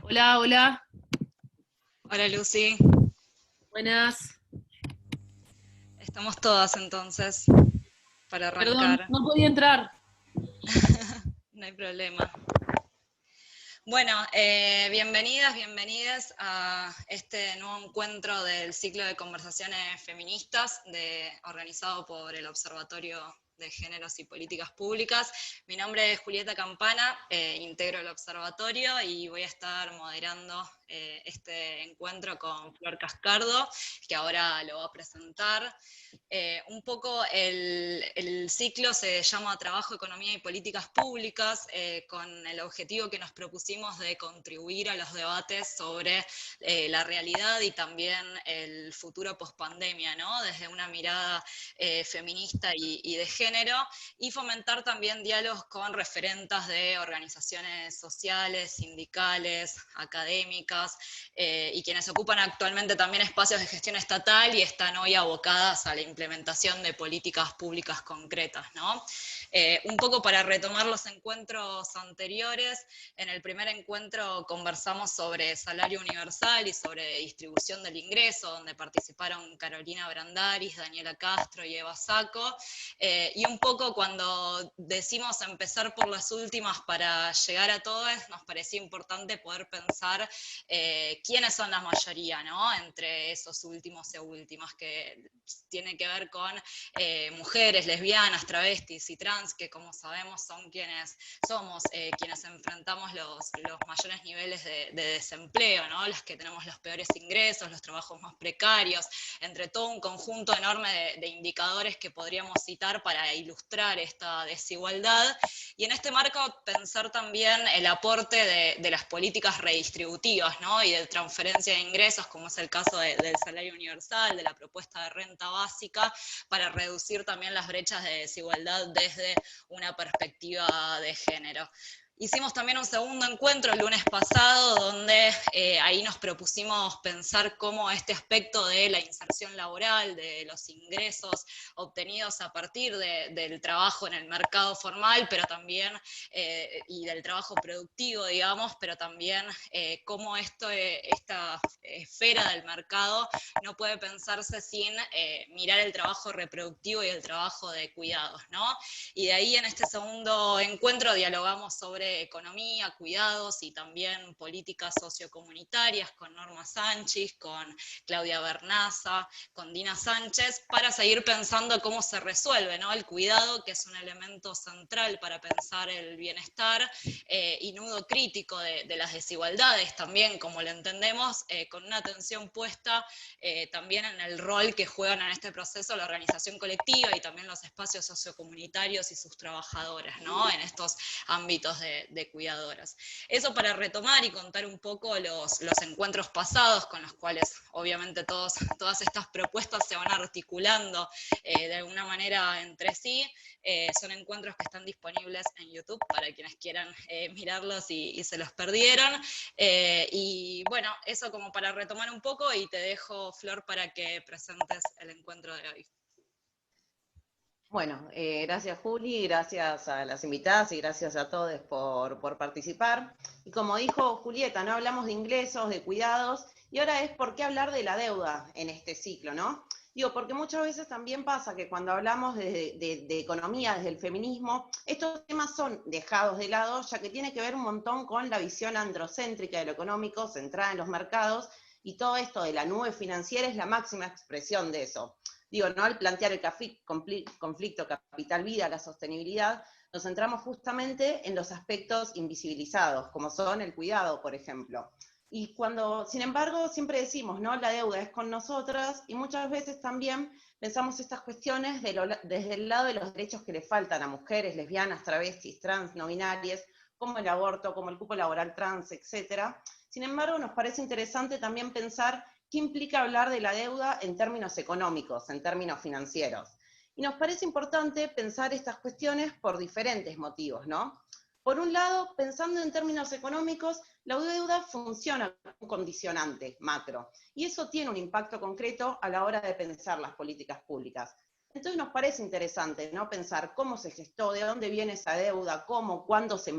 Hola, hola, Hola Lucy, buenas. estamos todas entonces para Perdón, arrancar, no podía entrar. no hay problema. Bueno, bienvenidas, bienvenidas a este nuevo encuentro del ciclo de conversaciones feministas organizado por el Observatorio de Géneros y Políticas Públicas. Mi nombre es Julieta Campana, integro el observatorio y voy a estar moderando este encuentro con Flor Cascardo, que ahora lo va a presentar. Un poco el ciclo se llama Trabajo, Economía y Políticas Públicas, con el objetivo que nos propusimos de contribuir a los debates sobre la realidad y también el futuro pospandemia, ¿no? Desde una mirada feminista y de género, y fomentar también diálogos con referentas de organizaciones sociales, sindicales, académicas, y quienes ocupan actualmente también espacios de gestión estatal y están hoy abocadas a la implementación de políticas públicas concretas, ¿no? Un poco para retomar los encuentros anteriores, en el primer encuentro conversamos sobre salario universal y sobre distribución del ingreso, donde participaron Carolina Brandaris, Daniela Castro y Eva Sacco, y un poco cuando decimos empezar por las últimas para llegar a todos, nos parecía importante poder pensar quiénes son la mayoría, ¿no? Entre esos últimos y últimas, que tiene que ver con mujeres, lesbianas, travestis y trans, que como sabemos son quienes somos, quienes enfrentamos los mayores niveles de desempleo, ¿no? Las que tenemos los peores ingresos, los trabajos más precarios, entre todo un conjunto enorme de indicadores que podríamos citar para ilustrar esta desigualdad. Y en este marco pensar también el aporte de las políticas redistributivas, ¿no? Y de transferencia de ingresos, como es el caso del salario universal, de la propuesta de renta básica, para reducir también las brechas de desigualdad desde una perspectiva de género. Hicimos también un segundo encuentro el lunes pasado, donde ahí nos propusimos pensar cómo este aspecto de la inserción laboral, de los ingresos obtenidos a partir del trabajo en el mercado formal, pero también, y del trabajo productivo, digamos, pero también cómo esta esfera del mercado no puede pensarse sin mirar el trabajo reproductivo y el trabajo de cuidados, ¿no? Y de ahí en este segundo encuentro dialogamos sobre economía, cuidados y también políticas sociocomunitarias con Norma Sánchez, con Claudia Bernaza, con Dina Sánchez, para seguir pensando cómo se resuelve, ¿no? El cuidado, que es un elemento central para pensar el bienestar, y nudo crítico de las desigualdades también, como lo entendemos, con una atención puesta también en el rol que juegan en este proceso la organización colectiva y también los espacios sociocomunitarios y sus trabajadoras, ¿no? En estos ámbitos de cuidadoras. Eso para retomar y contar un poco los encuentros pasados, con los cuales obviamente todas estas propuestas se van articulando de alguna manera entre sí. Son encuentros que están disponibles en YouTube para quienes quieran mirarlos y se los perdieron. Y bueno, eso como para retomar un poco, y te dejo, Flor, para que presentes el encuentro de hoy. Bueno, gracias Juli, gracias a las invitadas y gracias a todos por participar. Y como dijo Julieta, no hablamos de ingresos, de cuidados, y ahora es por qué hablar de la deuda en este ciclo, ¿no? Digo, porque muchas veces también pasa que cuando hablamos de economía, desde el feminismo, estos temas son dejados de lado, ya que tiene que ver un montón con la visión androcéntrica de lo económico, centrada en los mercados, y todo esto de la nube financiera es la máxima expresión de eso. Digo, ¿no? Al plantear el conflicto capital-vida, la sostenibilidad, nos centramos justamente en los aspectos invisibilizados, como son el cuidado, por ejemplo. Y cuando, sin embargo, siempre decimos, ¿no? La deuda es con nosotras, y muchas veces también pensamos estas cuestiones desde el lado de los derechos que le faltan a mujeres, lesbianas, travestis, trans, no binarias, como el aborto, como el cupo laboral trans, etc. Sin embargo, nos parece interesante también pensar qué implica hablar de la deuda en términos económicos, en términos financieros. Y nos parece importante pensar estas cuestiones por diferentes motivos, ¿no? Por un lado, pensando en términos económicos, la deuda funciona como un condicionante macro, y eso tiene un impacto concreto a la hora de pensar las políticas públicas. Entonces nos parece interesante, ¿no? Pensar cómo se gestó, de dónde viene esa deuda, cómo, cuándo se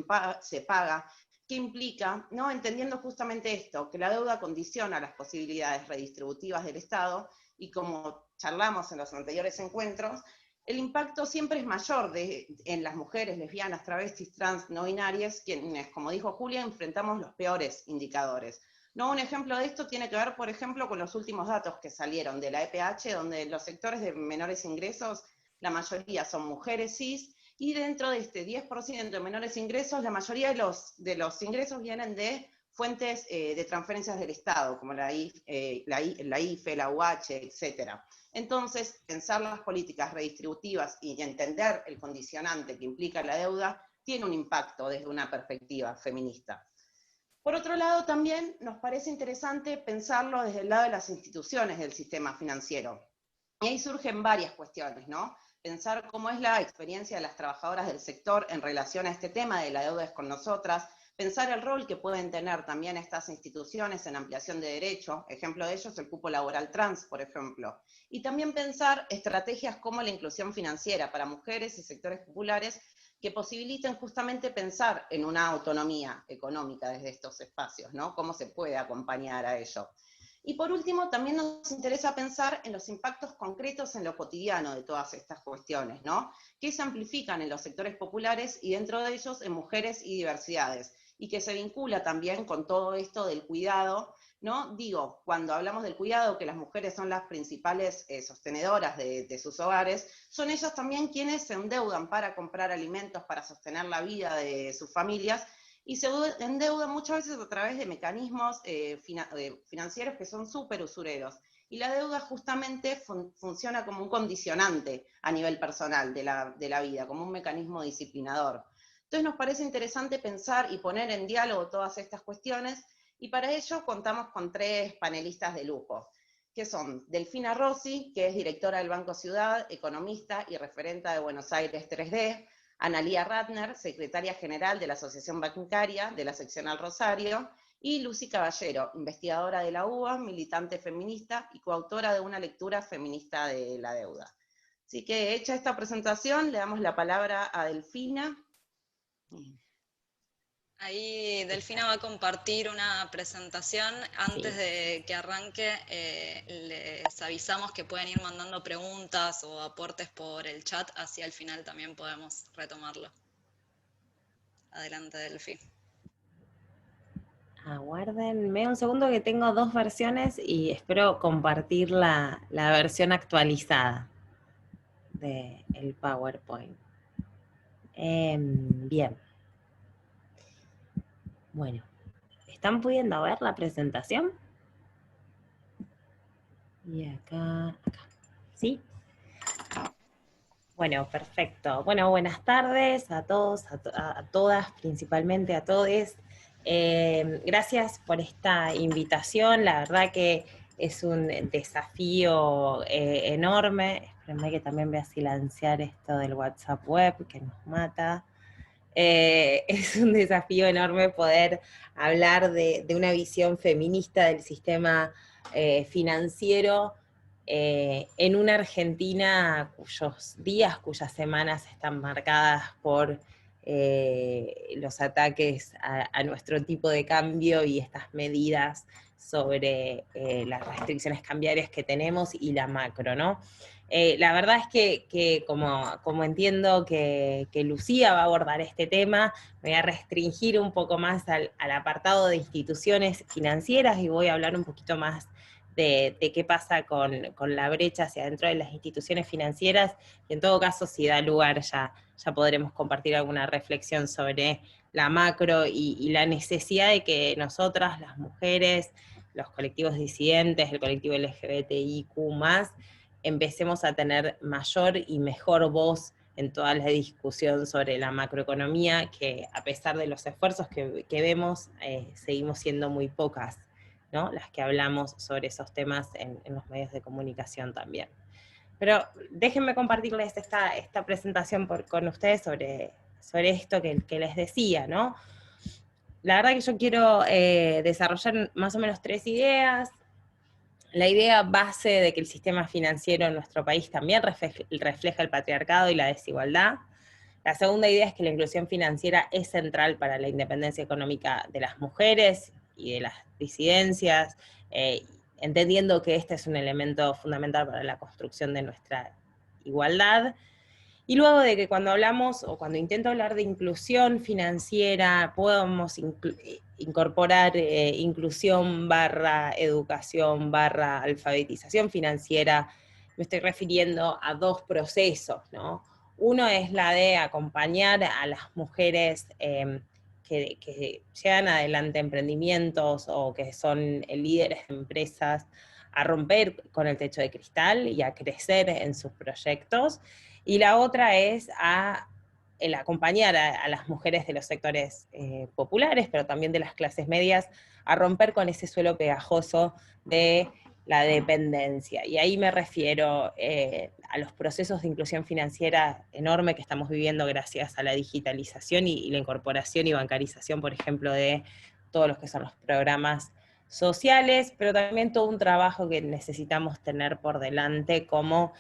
paga, ¿Qué implica? ¿No? Entendiendo justamente esto, que la deuda condiciona las posibilidades redistributivas del Estado, y como charlamos en los anteriores encuentros, el impacto siempre es mayor en las mujeres lesbianas, travestis, trans, no binarias, quienes, como dijo Julia, enfrentamos los peores indicadores. ¿No? Un ejemplo de esto tiene que ver, por ejemplo, con los últimos datos que salieron de la EPH, donde los sectores de menores ingresos, la mayoría son mujeres cis, y dentro de este 10% de menores ingresos, la mayoría de los ingresos vienen de fuentes de transferencias del Estado, como la IFE, la UH, etc. Entonces, pensar las políticas redistributivas y entender el condicionante que implica la deuda tiene un impacto desde una perspectiva feminista. Por otro lado, también nos parece interesante pensarlo desde el lado de las instituciones del sistema financiero. Y ahí surgen varias cuestiones, ¿no? Pensar cómo es la experiencia de las trabajadoras del sector en relación a este tema de la deuda es con nosotras, pensar el rol que pueden tener también estas instituciones en ampliación de derecho, ejemplo de ello es el cupo laboral trans, por ejemplo, y también pensar estrategias como la inclusión financiera para mujeres y sectores populares que posibiliten justamente pensar en una autonomía económica desde estos espacios, ¿no? Cómo se puede acompañar a ello. Y por último, también nos interesa pensar en los impactos concretos en lo cotidiano de todas estas cuestiones, ¿no? Que se amplifican en los sectores populares y dentro de ellos en mujeres y diversidades, y que se vincula también con todo esto del cuidado, ¿no? Digo, cuando hablamos del cuidado, que las mujeres son las principales sostenedoras de sus hogares, son ellas también quienes se endeudan para comprar alimentos, para sostener la vida de sus familias, y se endeudan muchas veces a través de mecanismos financieros que son súper usureros. Y la deuda justamente funciona como un condicionante a nivel personal de la vida, como un mecanismo disciplinador. Entonces nos parece interesante pensar y poner en diálogo todas estas cuestiones, y para ello contamos con 3 panelistas de lujo, que son Delfina Rossi, que es directora del Banco Ciudad, economista y referenta de Buenos Aires 3D, Analía Ratner, secretaria general de la Asociación Bancaria de la Seccional Rosario, y Lucy Caballero, investigadora de la UBA, militante feminista y coautora de una lectura feminista de la deuda. Así que hecha esta presentación, le damos la palabra a Delfina. Ahí Delfina va a compartir una presentación. Antes de que arranque, les avisamos que pueden ir mandando preguntas o aportes por el chat, así al final también podemos retomarlo. Adelante, Delfi. Aguárdenme un segundo que tengo 2 versiones y espero compartir la versión actualizada del PowerPoint. Bien. Bueno, ¿están pudiendo ver la presentación? Y acá. ¿Sí? Bueno, perfecto. Bueno, buenas tardes a todos, a todas, principalmente a todes. Gracias por esta invitación. La verdad que es un desafío enorme. Espérenme que también voy a silenciar esto del WhatsApp web, que nos mata. Es un desafío enorme poder hablar de una visión feminista del sistema financiero en una Argentina cuyos días, cuyas semanas están marcadas por los ataques a nuestro tipo de cambio y estas medidas sobre las restricciones cambiarias que tenemos y la macro, ¿no? La verdad es que como entiendo que Lucía va a abordar este tema, me voy a restringir un poco más al apartado de instituciones financieras y voy a hablar un poquito más de qué pasa con la brecha hacia dentro de las instituciones financieras, y en todo caso, si da lugar, ya podremos compartir alguna reflexión sobre la macro y la necesidad de que nosotras, las mujeres, los colectivos disidentes, el colectivo LGBTIQ+, empecemos a tener mayor y mejor voz en toda la discusión sobre la macroeconomía, que a pesar de los esfuerzos que vemos, seguimos siendo muy pocas, ¿no? Las que hablamos sobre esos temas en los medios de comunicación también. Pero déjenme compartirles esta presentación con ustedes sobre esto que les decía, ¿no? La verdad que yo quiero desarrollar más o menos 3 ideas. La idea base de que el sistema financiero en nuestro país también refleja el patriarcado y la desigualdad. La segunda idea es que la inclusión financiera es central para la independencia económica de las mujeres y de las disidencias, entendiendo que este es un elemento fundamental para la construcción de nuestra igualdad. Y luego de que cuando hablamos, o cuando intento hablar de inclusión financiera, podemos incorporar inclusión / educación / alfabetización financiera, me estoy refiriendo a dos procesos, ¿no? Uno es la de acompañar a las mujeres que llevan adelante emprendimientos o que son líderes de empresas a romper con el techo de cristal y a crecer en sus proyectos. Y la otra es el acompañar a las mujeres de los sectores populares, pero también de las clases medias, a romper con ese suelo pegajoso de la dependencia. Y ahí me refiero a los procesos de inclusión financiera enorme que estamos viviendo gracias a la digitalización y la incorporación y bancarización, por ejemplo, de todos los que son los programas sociales, pero también todo un trabajo que necesitamos tener por delante, como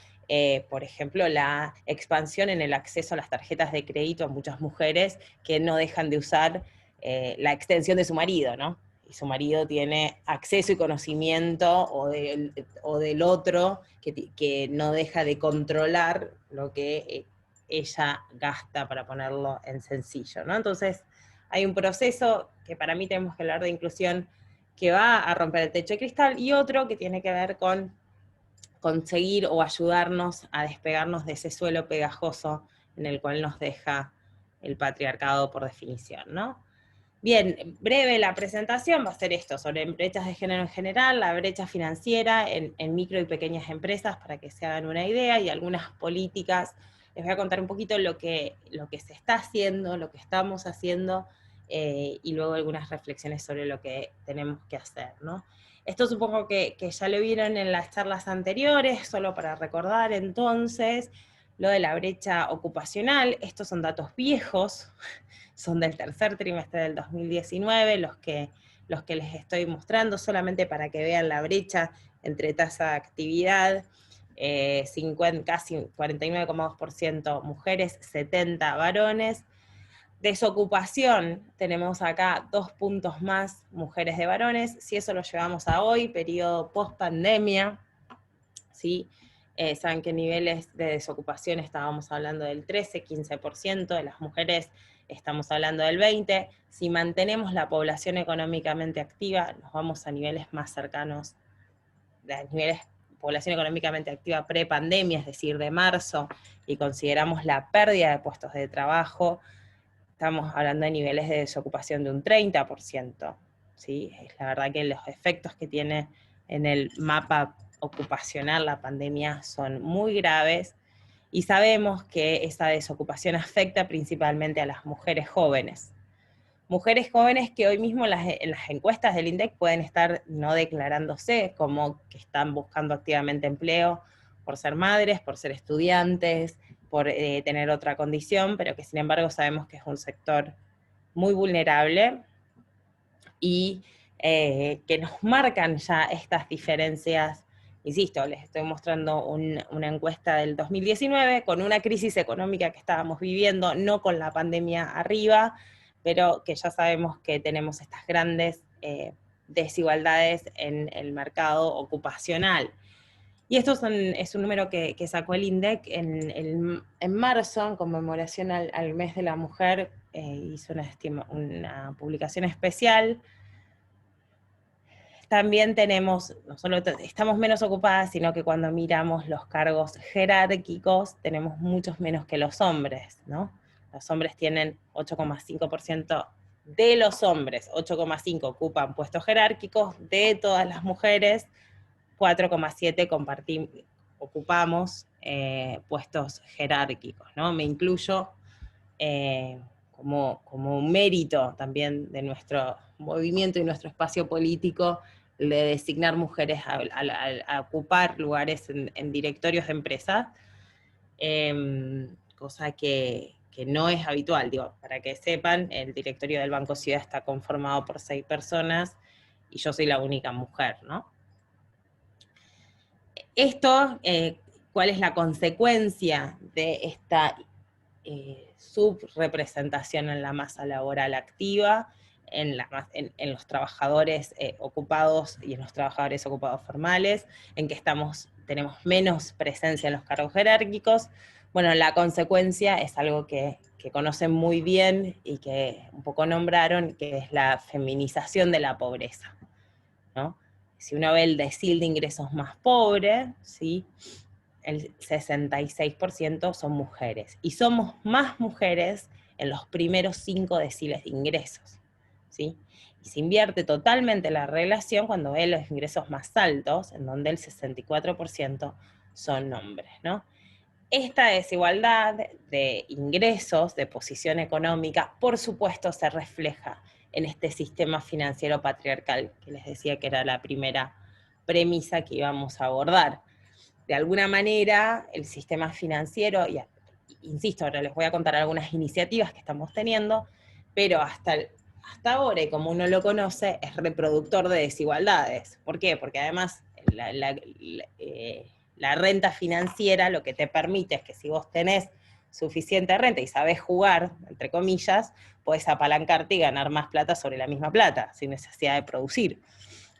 por ejemplo la expansión en el acceso a las tarjetas de crédito a muchas mujeres que no dejan de usar la extensión de su marido, ¿no? Y su marido tiene acceso y conocimiento, o del otro, que no deja de controlar lo que ella gasta, para ponerlo en sencillo, ¿no? Entonces, hay un proceso que para mí tenemos que hablar de inclusión que va a romper el techo de cristal, y otro que tiene que ver con conseguir o ayudarnos a despegarnos de ese suelo pegajoso en el cual nos deja el patriarcado por definición, ¿no? Bien, breve la presentación va a ser esto, sobre brechas de género en general, la brecha financiera en micro y pequeñas empresas, para que se hagan una idea, y algunas políticas. Les voy a contar un poquito lo que se está haciendo, lo que estamos haciendo, y luego algunas reflexiones sobre lo que tenemos que hacer, ¿no? Esto supongo que ya lo vieron en las charlas anteriores, solo para recordar entonces, lo de la brecha ocupacional. Estos son datos viejos, son del tercer trimestre del 2019, los que les estoy mostrando, solamente para que vean la brecha entre tasa de actividad, casi 49,2% mujeres, 70 varones. Desocupación, tenemos acá 2 puntos más mujeres de varones. Si eso lo llevamos a hoy, periodo post-pandemia, ¿sí? Saben que niveles de desocupación estábamos hablando del 13-15%, de las mujeres estamos hablando del 20%. Si mantenemos la población económicamente activa, nos vamos a niveles más cercanos, de niveles de población económicamente activa pre-pandemia, es decir, de marzo, y consideramos la pérdida de puestos de trabajo, estamos hablando de niveles de desocupación de un 30%, ¿sí? Es la verdad que los efectos que tiene en el mapa ocupacional la pandemia son muy graves, y sabemos que esa desocupación afecta principalmente a las mujeres jóvenes. Mujeres jóvenes que hoy mismo en las encuestas del INDEC pueden estar no declarándose como que están buscando activamente empleo por ser madres, por ser estudiantes, por tener otra condición, pero que sin embargo sabemos que es un sector muy vulnerable, y que nos marcan ya estas diferencias. Insisto, les estoy mostrando una encuesta del 2019, con una crisis económica que estábamos viviendo, no con la pandemia arriba, pero que ya sabemos que tenemos estas grandes desigualdades en el mercado ocupacional. Y esto es un número que sacó el INDEC en marzo, en conmemoración al mes de la mujer, hizo una publicación especial. También tenemos, no solo estamos menos ocupadas, sino que cuando miramos los cargos jerárquicos, tenemos muchos menos que los hombres, ¿no? Los hombres tienen 8,5% de los hombres, 8,5% ocupan puestos jerárquicos, de todas las mujeres, 4,7% ocupamos puestos jerárquicos, ¿no? Me incluyo como un mérito también de nuestro movimiento y nuestro espacio político, de designar mujeres a ocupar lugares en directorios de empresas, cosa que no es habitual. Digo, para que sepan, el directorio del Banco Ciudad está conformado por 6 personas, y yo soy la única mujer, ¿no? Esto, ¿cuál es la consecuencia de esta subrepresentación en la masa laboral activa, en los trabajadores ocupados y en los trabajadores ocupados formales, en que tenemos menos presencia en los cargos jerárquicos. Bueno, la consecuencia es algo que conocen muy bien y que un poco nombraron, que es la feminización de la pobreza, ¿no? Si uno ve el decil de ingresos más pobre, ¿sí?, el 66% son mujeres, y somos más mujeres en los primeros 5 deciles de ingresos, ¿sí? Y se invierte totalmente la relación cuando ve los ingresos más altos, en donde el 64% son hombres, ¿no? Esta desigualdad de ingresos, de posición económica, por supuesto se refleja en este sistema financiero patriarcal, que les decía que era la primera premisa que íbamos a abordar. De alguna manera, el sistema financiero, y insisto, ahora les voy a contar algunas iniciativas que estamos teniendo, pero hasta ahora, y como uno lo conoce, es reproductor de desigualdades. ¿Por qué? Porque además la renta financiera lo que te permite es que si vos tenés suficiente renta y sabés jugar, entre comillas, podés apalancarte y ganar más plata sobre la misma plata, sin necesidad de producir,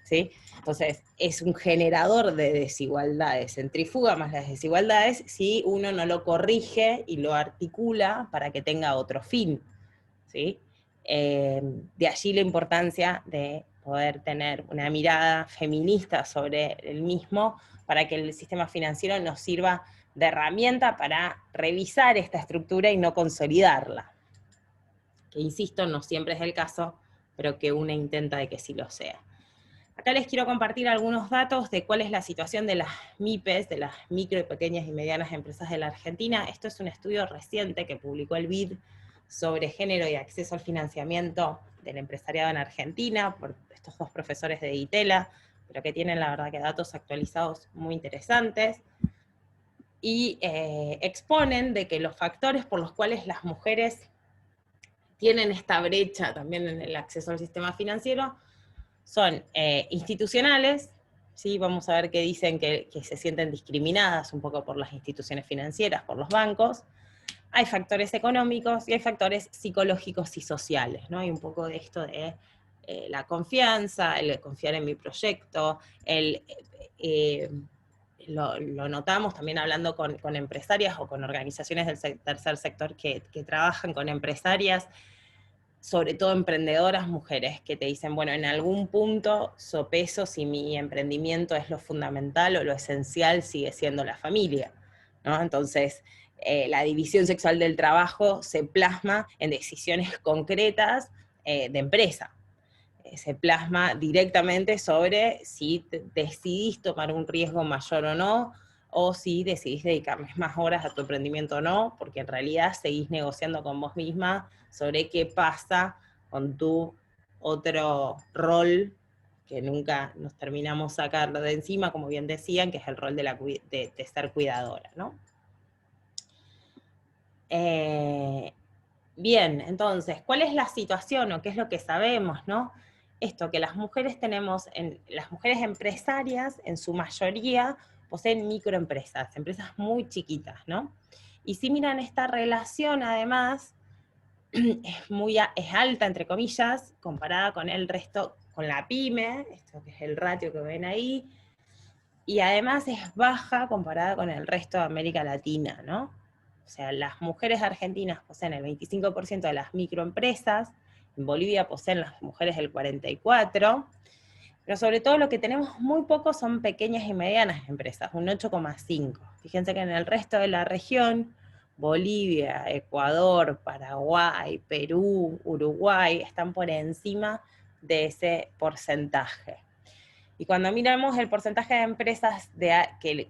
¿sí? Entonces, es un generador de desigualdades, centrifuga más las desigualdades si uno no lo corrige y lo articula para que tenga otro fin, ¿sí? De allí la importancia de poder tener una mirada feminista sobre el mismo, para que el sistema financiero nos sirva de herramienta para revisar esta estructura y no consolidarla. Que insisto, no siempre es el caso, pero que una intenta de que sí lo sea. Acá les quiero compartir algunos datos de cuál es la situación de las MIPES, de las micro y pequeñas y medianas empresas de la Argentina. Esto es un estudio reciente que publicó el BID sobre género y acceso al financiamiento del empresariado en Argentina, por estos 2 profesores de DITELA, pero que tienen la verdad que datos actualizados muy interesantes, y exponen de que los factores por los cuales las mujeres tienen esta brecha también en el acceso al sistema financiero son institucionales, ¿sí? Vamos a ver que dicen que se sienten discriminadas un poco por las instituciones financieras, por los bancos. Hay factores económicos y hay factores psicológicos y sociales, ¿no? Hay un poco de esto de la confianza, el confiar en mi proyecto, lo notamos también hablando con empresarias o con organizaciones del tercer sector que trabajan con empresarias, sobre todo emprendedoras mujeres, que te dicen, bueno, en algún punto sopeso si mi emprendimiento es lo fundamental o lo esencial sigue siendo la familia, ¿no? Entonces, la división sexual del trabajo se plasma en decisiones concretas de empresa. Se plasma directamente sobre si decidís tomar un riesgo mayor o si decidís dedicarles más horas a tu emprendimiento o no, porque en realidad seguís negociando con vos misma sobre qué pasa con tu otro rol que nunca nos terminamos sacando de encima, como bien decían, que es el rol de ser cuidadora, ¿no? Bien, entonces, ¿cuál es la situación o qué es lo que sabemos, no? Esto, que las mujeres las mujeres empresarias, en su mayoría, poseen microempresas, empresas muy chiquitas, ¿no? Y si miran esta relación, además, es alta, entre comillas, comparada con el resto, con la pyme, esto que es el ratio que ven ahí, y además es baja comparada con el resto de América Latina, ¿no? O sea, las mujeres argentinas poseen el 25% de las microempresas, en Bolivia poseen las mujeres el 44%, pero sobre todo lo que tenemos muy poco son pequeñas y medianas empresas, un 8,5%. Fíjense que en el resto de la región, Bolivia, Ecuador, Paraguay, Perú, Uruguay, están por encima de ese porcentaje. Y cuando miramos el porcentaje de empresas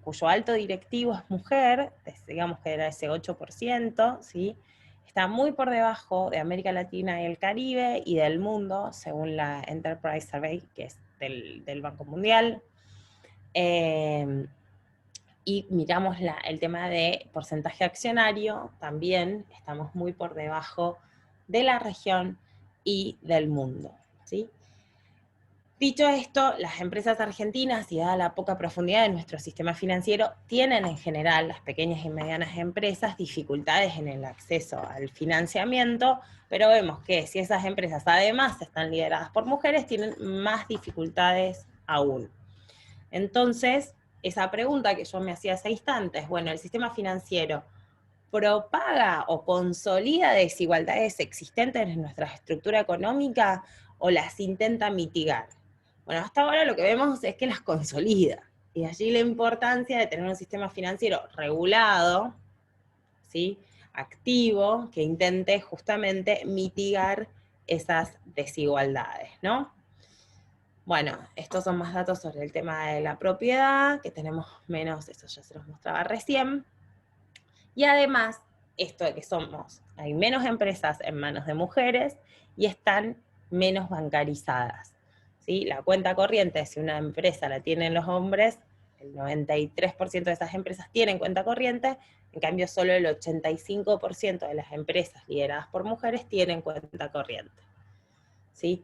cuyo alto directivo es mujer, digamos que era ese 8%, ¿sí? Está muy por debajo de América Latina y el Caribe y del mundo, según la Enterprise Survey, que es del Banco Mundial. Y miramos el tema de porcentaje accionario, también estamos muy por debajo de la región y del mundo, ¿sí? Dicho esto, las empresas argentinas, y dada la poca profundidad de nuestro sistema financiero, tienen en general, las pequeñas y medianas empresas, dificultades en el acceso al financiamiento, pero vemos que si esas empresas además están lideradas por mujeres, tienen más dificultades aún. Entonces, esa pregunta que yo me hacía hace instantes, bueno, ¿el sistema financiero propaga o consolida desigualdades existentes en nuestra estructura económica o las intenta mitigar? Bueno, hasta ahora lo que vemos es que las consolida, y allí la importancia de tener un sistema financiero regulado, ¿sí?, activo, que intente justamente mitigar esas desigualdades, ¿no? Bueno, estos son más datos sobre el tema de la propiedad, que tenemos menos, eso ya se los mostraba recién, y además, esto de que hay menos empresas en manos de mujeres y están menos bancarizadas, ¿sí? La cuenta corriente, si una empresa la tienen los hombres, el 93% de esas empresas tienen cuenta corriente, en cambio solo el 85% de las empresas lideradas por mujeres tienen cuenta corriente, ¿sí?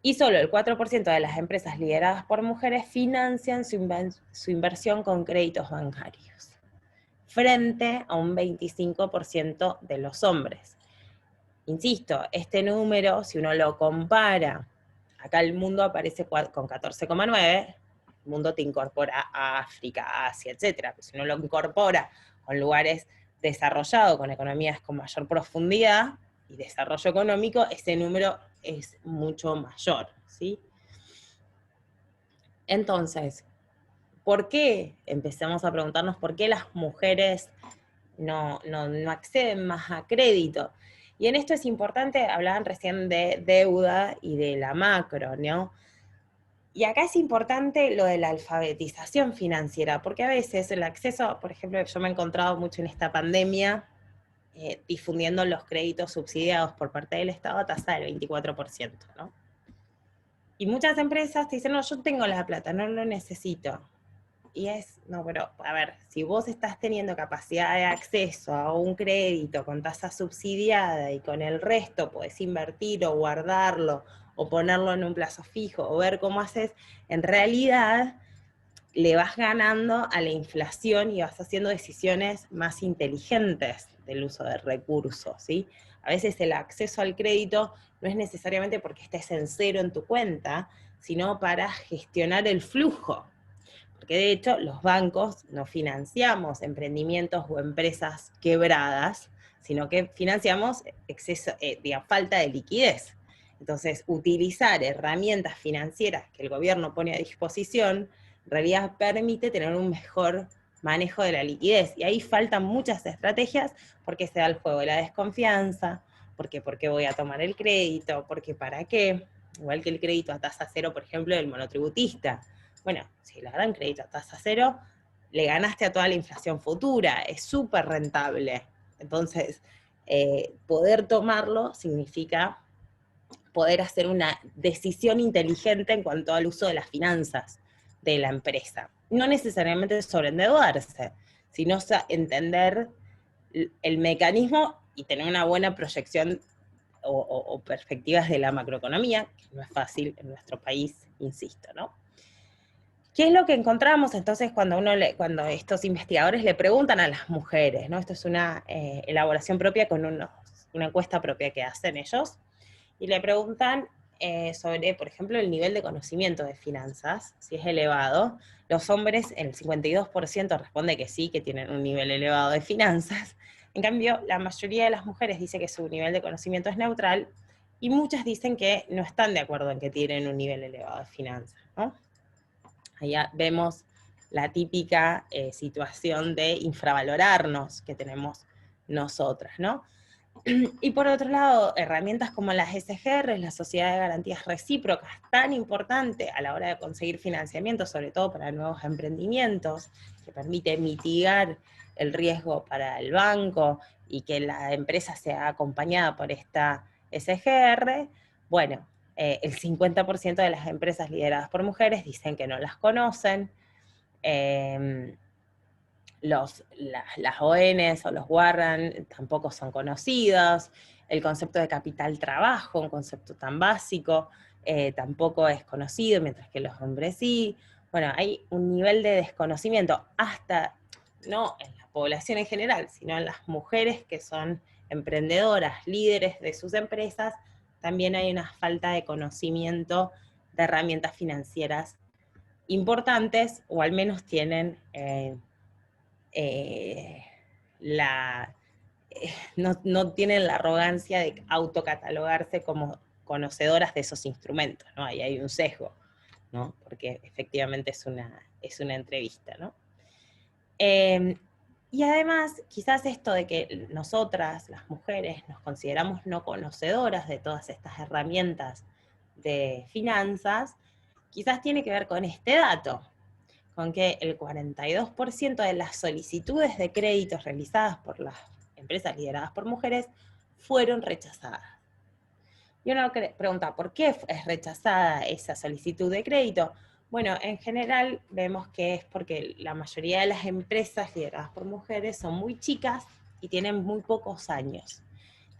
Y solo el 4% de las empresas lideradas por mujeres financian su inversión con créditos bancarios, frente a un 25% de los hombres. Insisto, este número, si uno lo compara, acá el mundo aparece con 14,9, el mundo te incorpora a África, Asia, etc. Pero si uno lo incorpora con lugares desarrollados, con economías con mayor profundidad y desarrollo económico, ese número es mucho mayor, ¿sí? Entonces, ¿por qué? Empecemos a preguntarnos por qué las mujeres no acceden más a crédito. Y en esto es importante, hablaban recién de deuda y de la macro, ¿no? Y acá es importante lo de la alfabetización financiera, porque a veces el acceso, por ejemplo, yo me he encontrado mucho en esta pandemia, difundiendo los créditos subsidiados por parte del Estado a tasa del 24%, ¿no? Y muchas empresas te dicen, no, yo tengo la plata, no lo necesito. Y no, pero a ver, si vos estás teniendo capacidad de acceso a un crédito con tasa subsidiada y con el resto podés invertir o guardarlo o ponerlo en un plazo fijo o ver cómo haces, en realidad le vas ganando a la inflación y vas haciendo decisiones más inteligentes del uso de recursos, ¿sí? A veces el acceso al crédito no es necesariamente porque estés en cero en tu cuenta, sino para gestionar el flujo. Porque de hecho los bancos no financiamos emprendimientos o empresas quebradas, sino que financiamos falta de liquidez. Entonces, utilizar herramientas financieras que el gobierno pone a disposición, en realidad permite tener un mejor manejo de la liquidez. Y ahí faltan muchas estrategias porque se da el juego de la desconfianza, porque ¿por qué voy a tomar el crédito? Porque ¿para qué? Igual que el crédito a tasa cero, por ejemplo, del monotributista. Bueno, si le dan crédito a tasa cero, le ganaste a toda la inflación futura, es súper rentable. Entonces, poder tomarlo significa poder hacer una decisión inteligente en cuanto al uso de las finanzas de la empresa. No necesariamente sobreendeudarse, sino entender el mecanismo y tener una buena proyección o perspectivas de la macroeconomía, que no es fácil en nuestro país, insisto, ¿no? ¿Qué es lo que encontramos entonces cuando estos investigadores le preguntan a las mujeres, ¿no? Esto es una elaboración propia con una encuesta propia que hacen ellos, y le preguntan sobre, por ejemplo, el nivel de conocimiento de finanzas, si es elevado. Los hombres, el 52% responde que sí, que tienen un nivel elevado de finanzas. En cambio, la mayoría de las mujeres dice que su nivel de conocimiento es neutral, y muchas dicen que no están de acuerdo en que tienen un nivel elevado de finanzas, ¿no? Allá vemos la típica situación de infravalorarnos que tenemos nosotras, ¿no? Y por otro lado, herramientas como las SGR, la Sociedad de Garantías Recíprocas, tan importante a la hora de conseguir financiamiento, sobre todo para nuevos emprendimientos, que permite mitigar el riesgo para el banco y que la empresa sea acompañada por esta SGR, bueno, el 50% de las empresas lideradas por mujeres dicen que no las conocen. Las ONs o los Warren tampoco son conocidos. El concepto de capital trabajo, un concepto tan básico, tampoco es conocido, mientras que los hombres sí. Bueno, hay un nivel de desconocimiento, hasta no en la población en general, sino en las mujeres que son emprendedoras, líderes de sus empresas, también hay una falta de conocimiento de herramientas financieras importantes, o al menos tienen no tienen la arrogancia de autocatalogarse como conocedoras de esos instrumentos, ¿no? Ahí hay un sesgo, ¿no? Porque efectivamente es una entrevista, ¿no? Y además, quizás esto de que nosotras, las mujeres, nos consideramos no conocedoras de todas estas herramientas de finanzas, quizás tiene que ver con este dato, con que el 42% de las solicitudes de créditos realizadas por las empresas lideradas por mujeres fueron rechazadas. Y uno pregunta, ¿por qué es rechazada esa solicitud de crédito? Bueno, en general vemos que es porque la mayoría de las empresas lideradas por mujeres son muy chicas y tienen muy pocos años.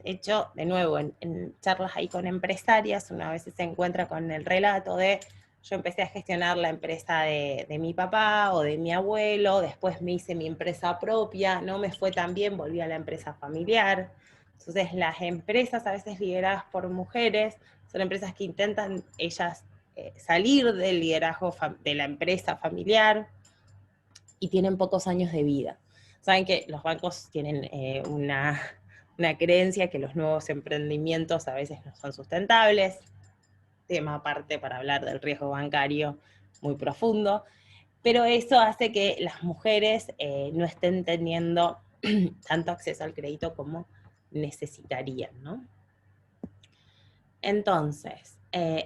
De hecho, de nuevo, en charlas ahí con empresarias, una vez se encuentra con el relato de yo empecé a gestionar la empresa de mi papá o de mi abuelo, después me hice mi empresa propia, no me fue tan bien, volví a la empresa familiar. Entonces las empresas a veces lideradas por mujeres son empresas que intentan ellas salir del liderazgo de la empresa familiar y tienen pocos años de vida. Saben que los bancos tienen una creencia que los nuevos emprendimientos a veces no son sustentables, tema aparte para hablar del riesgo bancario muy profundo, pero eso hace que las mujeres no estén teniendo tanto acceso al crédito como necesitarían, ¿no? Entonces,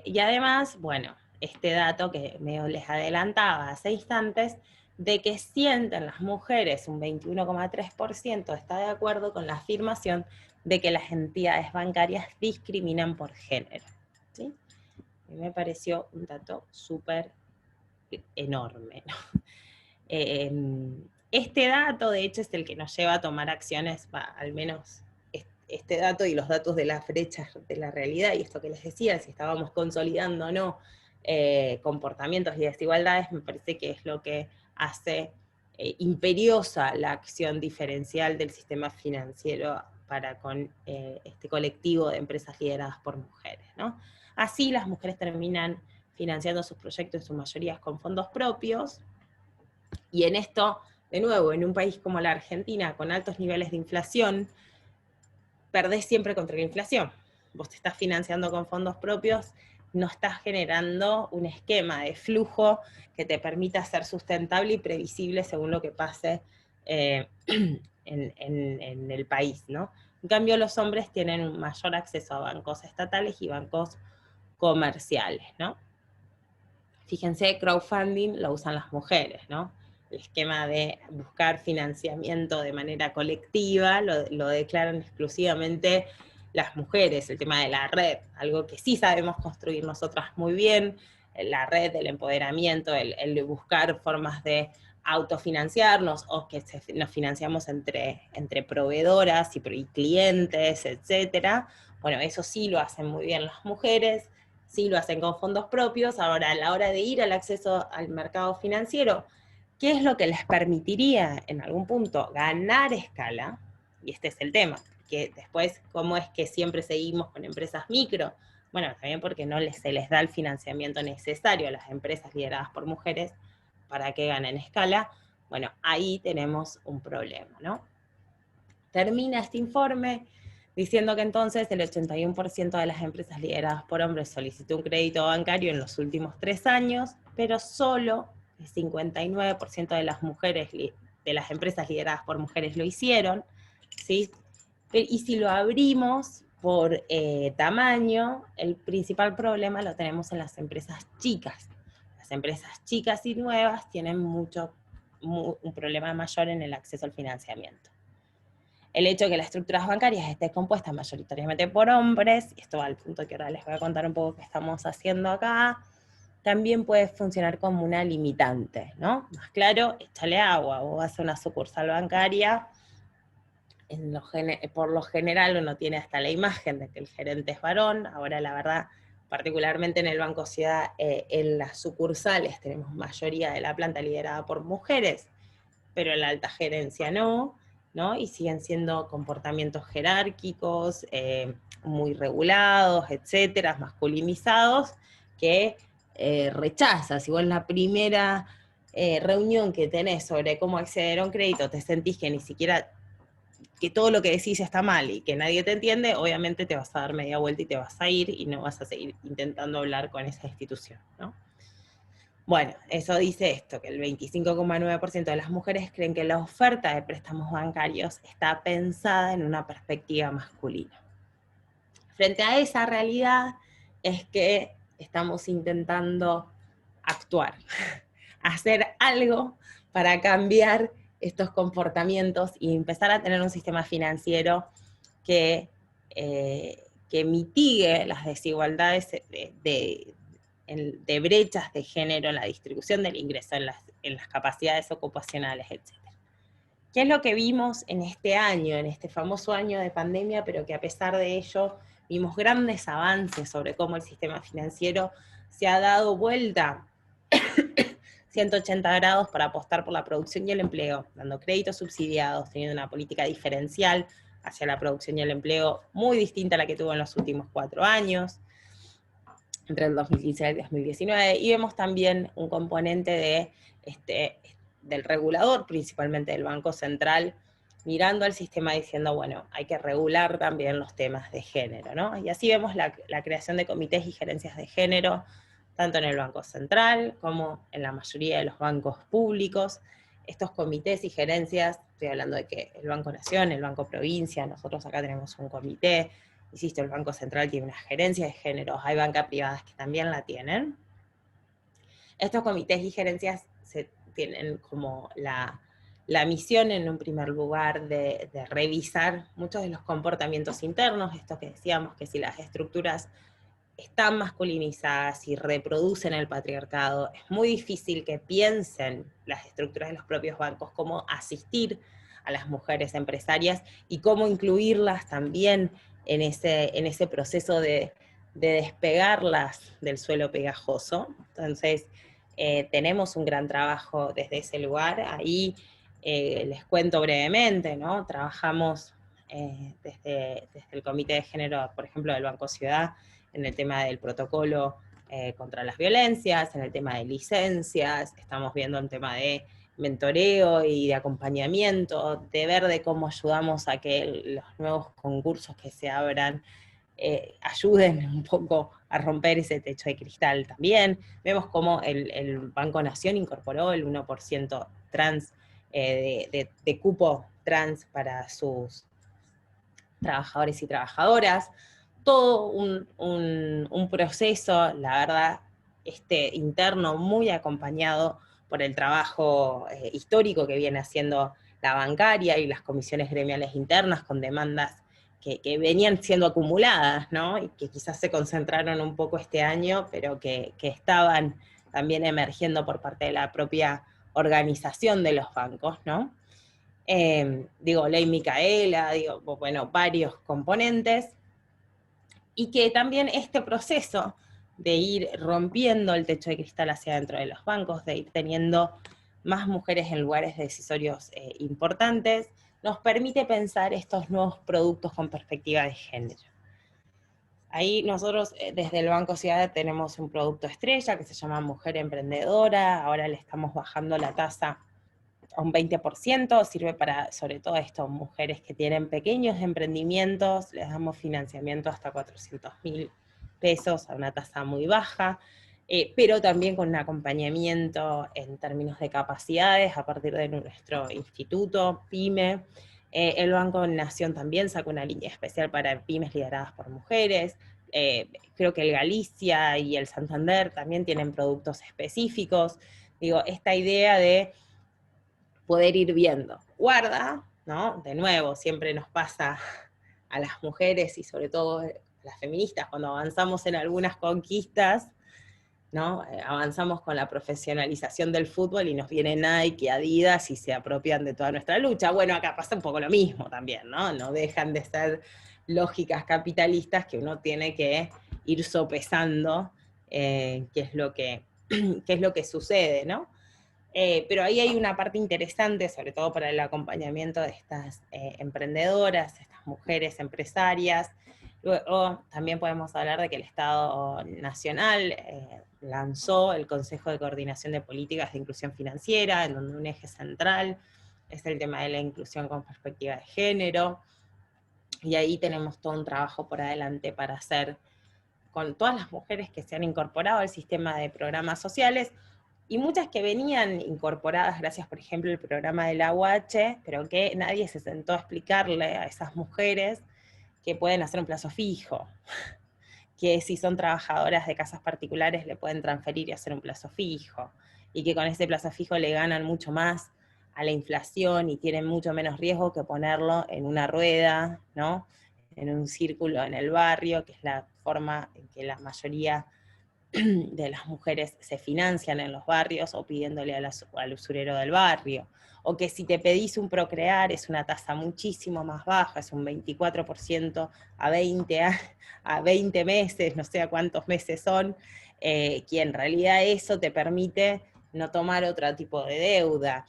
y además, bueno, este dato que les adelantaba hace instantes, de que sienten las mujeres, un 21,3% está de acuerdo con la afirmación de que las entidades bancarias discriminan por género, ¿sí? Me pareció un dato súper enorme, ¿no? Este dato, de hecho, es el que nos lleva a tomar acciones, al menos este dato y los datos de las brechas de la realidad, y esto que les decía, si estábamos consolidando o no comportamientos y desigualdades, me parece que es lo que hace imperiosa la acción diferencial del sistema financiero para con este colectivo de empresas lideradas por mujeres, ¿no? Así las mujeres terminan financiando sus proyectos en su mayoría con fondos propios, y en esto, de nuevo, en un país como la Argentina, con altos niveles de inflación, perdés siempre contra la inflación. Vos te estás financiando con fondos propios, no estás generando un esquema de flujo que te permita ser sustentable y previsible según lo que pase en el país, ¿no? En cambio, los hombres tienen un mayor acceso a bancos estatales y bancos comerciales, ¿no? Fíjense, crowdfunding lo usan las mujeres, ¿no? El esquema de buscar financiamiento de manera colectiva lo declaran exclusivamente las mujeres, el tema de la red, algo que sí sabemos construir nosotras muy bien, la red, el empoderamiento, el buscar formas de autofinanciarnos o que nos financiamos entre proveedoras y clientes, etcétera. Bueno, eso sí lo hacen muy bien las mujeres, sí lo hacen con fondos propios. Ahora, a la hora de ir al acceso al mercado financiero, ¿qué es lo que les permitiría en algún punto ganar escala? Y este es el tema, que después, ¿cómo es que siempre seguimos con empresas micro? Bueno, también porque no se les da el financiamiento necesario a las empresas lideradas por mujeres para que ganen escala. Bueno, ahí tenemos un problema, ¿no? Termina este informe diciendo que entonces el 81% de las empresas lideradas por hombres solicitó un crédito bancario en los últimos 3 años, pero solo el 59% de las mujeres, de las empresas lideradas por mujeres lo hicieron, ¿sí? Y si lo abrimos por tamaño, el principal problema lo tenemos en las empresas chicas. Las empresas chicas y nuevas tienen un problema mayor en el acceso al financiamiento. El hecho de que las estructuras bancarias estén compuestas mayoritariamente por hombres, y esto va al punto que ahora les voy a contar un poco qué estamos haciendo acá, también puede funcionar como una limitante, ¿no? Más claro, échale agua, vos vas a una sucursal bancaria, por lo general uno tiene hasta la imagen de que el gerente es varón. Ahora la verdad particularmente en el Banco Ciudad, en las sucursales tenemos mayoría de la planta liderada por mujeres, pero en la alta gerencia no, y siguen siendo comportamientos jerárquicos, muy regulados, etcétera, masculinizados, que rechazas. Si vos en la primera reunión que tenés sobre cómo acceder a un crédito te sentís que ni siquiera, que todo lo que decís está mal y que nadie te entiende, obviamente te vas a dar media vuelta y te vas a ir y no vas a seguir intentando hablar con esa institución, ¿no? Bueno, eso dice esto, que el 25,9% de las mujeres creen que la oferta de préstamos bancarios está pensada en una perspectiva masculina. Frente a esa realidad es que estamos intentando actuar, hacer algo para cambiar estos comportamientos y empezar a tener un sistema financiero que mitigue las desigualdades de brechas de género en la distribución del ingreso, en las capacidades ocupacionales, etc. ¿Qué es lo que vimos en este año, en este famoso año de pandemia, pero que a pesar de ello vimos grandes avances sobre cómo el sistema financiero se ha dado vuelta 180 grados para apostar por la producción y el empleo, dando créditos subsidiados, teniendo una política diferencial hacia la producción y el empleo muy distinta a la que tuvo en los últimos 4 años, entre el 2015 y el 2019, y vemos también un componente del regulador, principalmente del Banco Central, mirando al sistema diciendo, bueno, hay que regular también los temas de género, ¿no? Y así vemos la creación de comités y gerencias de género, tanto en el Banco Central como en la mayoría de los bancos públicos. Estos comités y gerencias, estoy hablando de que el Banco Nación, el Banco Provincia, nosotros acá tenemos un comité, insisto, el Banco Central tiene una gerencia de género, hay bancas privadas que también la tienen. Estos comités y gerencias tienen como la misión, en un primer lugar, de revisar muchos de los comportamientos internos, esto que decíamos, que si las estructuras están masculinizadas y reproducen el patriarcado, es muy difícil que piensen las estructuras de los propios bancos cómo asistir a las mujeres empresarias y cómo incluirlas también en ese proceso de despegarlas del suelo pegajoso. Entonces, tenemos un gran trabajo desde ese lugar. Ahí les cuento brevemente, ¿no? Trabajamos desde el Comité de Género, por ejemplo, del Banco Ciudad, en el tema del protocolo contra las violencias, en el tema de licencias, estamos viendo un tema de mentoreo y de acompañamiento, de ver de cómo ayudamos a que los nuevos concursos que se abran ayuden un poco a romper ese techo de cristal también. Vemos cómo el Banco Nación incorporó el 1% trans, de cupo trans para sus trabajadores y trabajadoras. Todo un proceso, la verdad, interno muy acompañado por el trabajo histórico que viene haciendo la bancaria y las comisiones gremiales internas con demandas que venían siendo acumuladas, ¿no? Y que quizás se concentraron un poco este año, pero que estaban también emergiendo por parte de la propia organización de los bancos, ¿no? Ley Micaela, bueno, varios componentes, y que también este proceso de ir rompiendo el techo de cristal hacia adentro de los bancos, de ir teniendo más mujeres en lugares decisorios importantes, nos permite pensar estos nuevos productos con perspectiva de género. Ahí nosotros desde el Banco Ciudad tenemos un producto estrella que se llama Mujer Emprendedora, ahora le estamos bajando la tasa a un 20%, sirve para, sobre todo esto, mujeres que tienen pequeños emprendimientos, les damos financiamiento hasta 400.000 pesos a una tasa muy baja, pero también con un acompañamiento en términos de capacidades a partir de nuestro instituto, PYME. El Banco Nación también sacó una línea especial para pymes lideradas por mujeres. Creo que el Galicia y el Santander también tienen productos específicos. Esta idea de poder ir viendo. Guarda, ¿no? De nuevo, siempre nos pasa a las mujeres y sobre todo a las feministas, cuando avanzamos en algunas conquistas, ¿no? Avanzamos con la profesionalización del fútbol y nos viene Nike y Adidas y se apropian de toda nuestra lucha. Bueno, acá pasa un poco lo mismo también, ¿no? No dejan de ser lógicas capitalistas que uno tiene que ir sopesando qué es lo que sucede, ¿no? Pero ahí hay una parte interesante, sobre todo para el acompañamiento de estas emprendedoras, estas mujeres empresarias. Luego también podemos hablar de que el Estado Nacional lanzó el Consejo de Coordinación de Políticas de Inclusión Financiera, en donde un eje central es el tema de la inclusión con perspectiva de género, y ahí tenemos todo un trabajo por adelante para hacer con todas las mujeres que se han incorporado al sistema de programas sociales, y muchas que venían incorporadas gracias, por ejemplo, al programa del AUH, pero que nadie se sentó a explicarle a esas mujeres que pueden hacer un plazo fijo, que si son trabajadoras de casas particulares le pueden transferir y hacer un plazo fijo, y que con ese plazo fijo le ganan mucho más a la inflación y tienen mucho menos riesgo que ponerlo en una rueda, ¿no? En un círculo en el barrio, que es la forma en que la mayoría de las mujeres se financian en los barrios o pidiéndole al usurero del barrio, o que si te pedís un procrear es una tasa muchísimo más baja, es un 24% a 20 meses, no sé a cuántos meses son, que en realidad eso te permite no tomar otro tipo de deuda.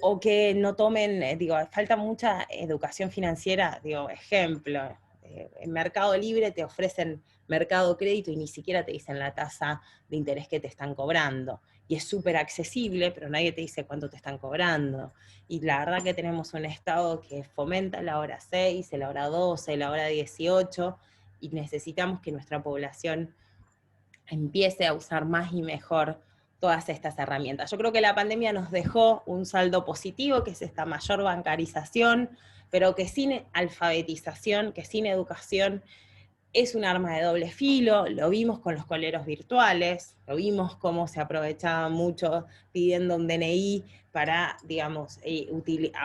O que no tomen, falta mucha educación financiera, ejemplo, en Mercado Libre te ofrecen Mercado Crédito y ni siquiera te dicen la tasa de interés que te están cobrando. Y es súper accesible, pero nadie te dice cuánto te están cobrando. Y la verdad que tenemos un Estado que fomenta la hora 6, la hora 12, la hora 18, y necesitamos que nuestra población empiece a usar más y mejor todas estas herramientas. Yo creo que la pandemia nos dejó un saldo positivo, que es esta mayor bancarización, pero que sin alfabetización, que sin educación, es un arma de doble filo. Lo vimos con los coleros virtuales, lo vimos cómo se aprovechaba mucho pidiendo un DNI para,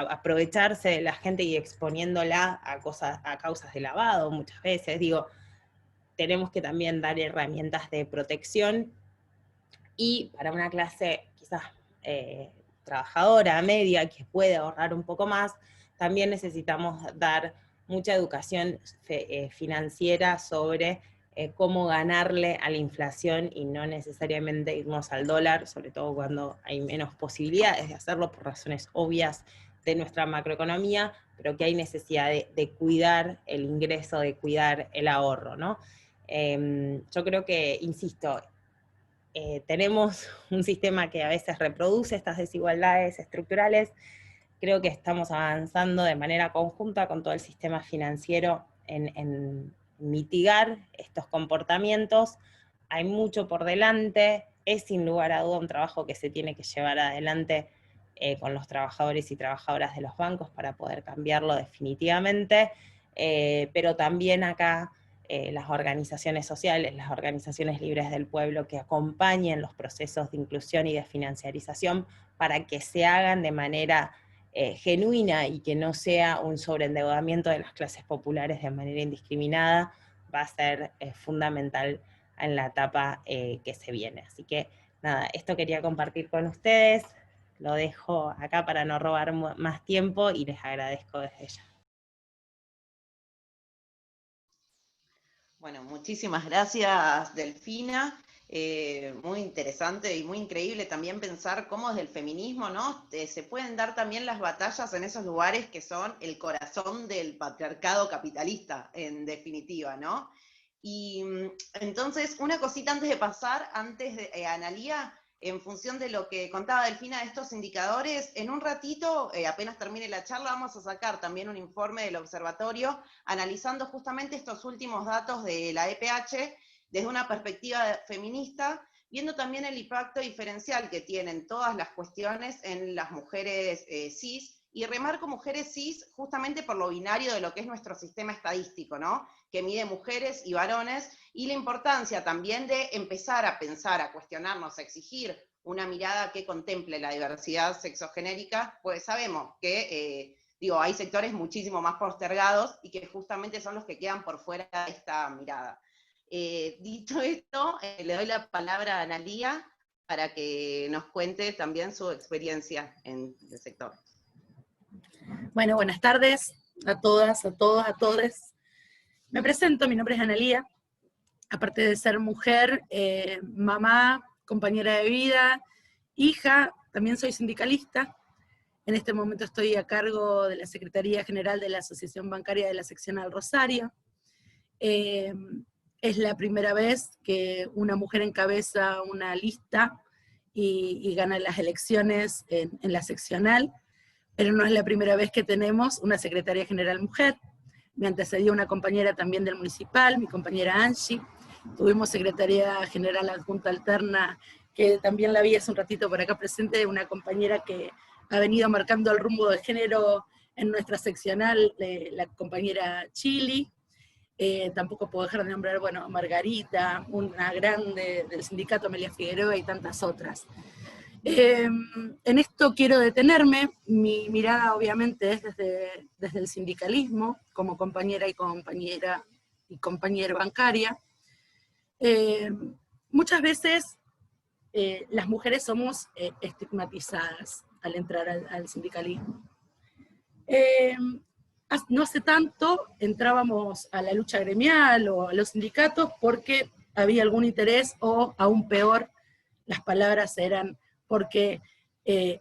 aprovecharse de la gente y exponiéndola a causas de lavado muchas veces. Tenemos que también dar herramientas de protección, y para una clase quizás trabajadora, media, que puede ahorrar un poco más, también necesitamos dar mucha educación financiera sobre cómo ganarle a la inflación y no necesariamente irnos al dólar, sobre todo cuando hay menos posibilidades de hacerlo por razones obvias de nuestra macroeconomía, pero que hay necesidad de cuidar el ingreso, de cuidar el ahorro, ¿no? Yo creo que, insisto, tenemos un sistema que a veces reproduce estas desigualdades estructurales. Creo que estamos avanzando de manera conjunta con todo el sistema financiero en mitigar estos comportamientos. Hay mucho por delante, es sin lugar a duda un trabajo que se tiene que llevar adelante con los trabajadores y trabajadoras de los bancos para poder cambiarlo definitivamente, pero también acá las organizaciones sociales, las organizaciones libres del pueblo que acompañen los procesos de inclusión y de financiarización para que se hagan de manera genuina y que no sea un sobreendeudamiento de las clases populares de manera indiscriminada, va a ser fundamental en la etapa que se viene. Así que nada, esto quería compartir con ustedes, lo dejo acá para no robar más tiempo y les agradezco desde ya. Bueno, muchísimas gracias, Delfina. Muy interesante y muy increíble también pensar cómo desde el feminismo, ¿no? Se pueden dar también las batallas en esos lugares que son el corazón del patriarcado capitalista, en definitiva, ¿no? Y entonces, una cosita antes de pasar, antes de Analía, en función de lo que contaba Delfina de estos indicadores, en un ratito, apenas termine la charla, vamos a sacar también un informe del observatorio analizando justamente estos últimos datos de la EPH desde una perspectiva feminista, viendo también el impacto diferencial que tienen todas las cuestiones en las mujeres cis, y remarco mujeres cis justamente por lo binario de lo que es nuestro sistema estadístico, ¿no? Que mide mujeres y varones, y la importancia también de empezar a pensar, a cuestionarnos, a exigir una mirada que contemple la diversidad sexogenérica, pues sabemos que, hay sectores muchísimo más postergados y que justamente son los que quedan por fuera de esta mirada. Dicho esto, le doy la palabra a Analía para que nos cuente también su experiencia en el sector. Bueno, buenas tardes a todas, a todos, a todes. Me presento, mi nombre es Analía. aparte de ser mujer, mamá, compañera de vida, hija, también soy sindicalista. En este momento estoy a cargo de la Secretaría General de la Asociación Bancaria de la Seccional Rosario. Es la primera vez que una mujer encabeza una lista y gana las elecciones en la seccional, pero no es la primera vez que tenemos una secretaria general mujer. Me antecedió una compañera también del municipal, mi compañera Angie. Tuvimos secretaria general adjunta alterna, que también la vi hace un ratito por acá presente, una compañera que ha venido marcando el rumbo de género en nuestra seccional, la compañera Chili. Tampoco puedo dejar de nombrar, bueno, Margarita, una grande del sindicato Amelia Figueroa y tantas otras. En esto quiero detenerme. Mi mirada obviamente es desde el sindicalismo, como compañera y compañera bancaria. Muchas veces las mujeres somos estigmatizadas al entrar al sindicalismo. No hace tanto entrábamos a la lucha gremial o a los sindicatos porque había algún interés, o aún peor, las palabras eran porque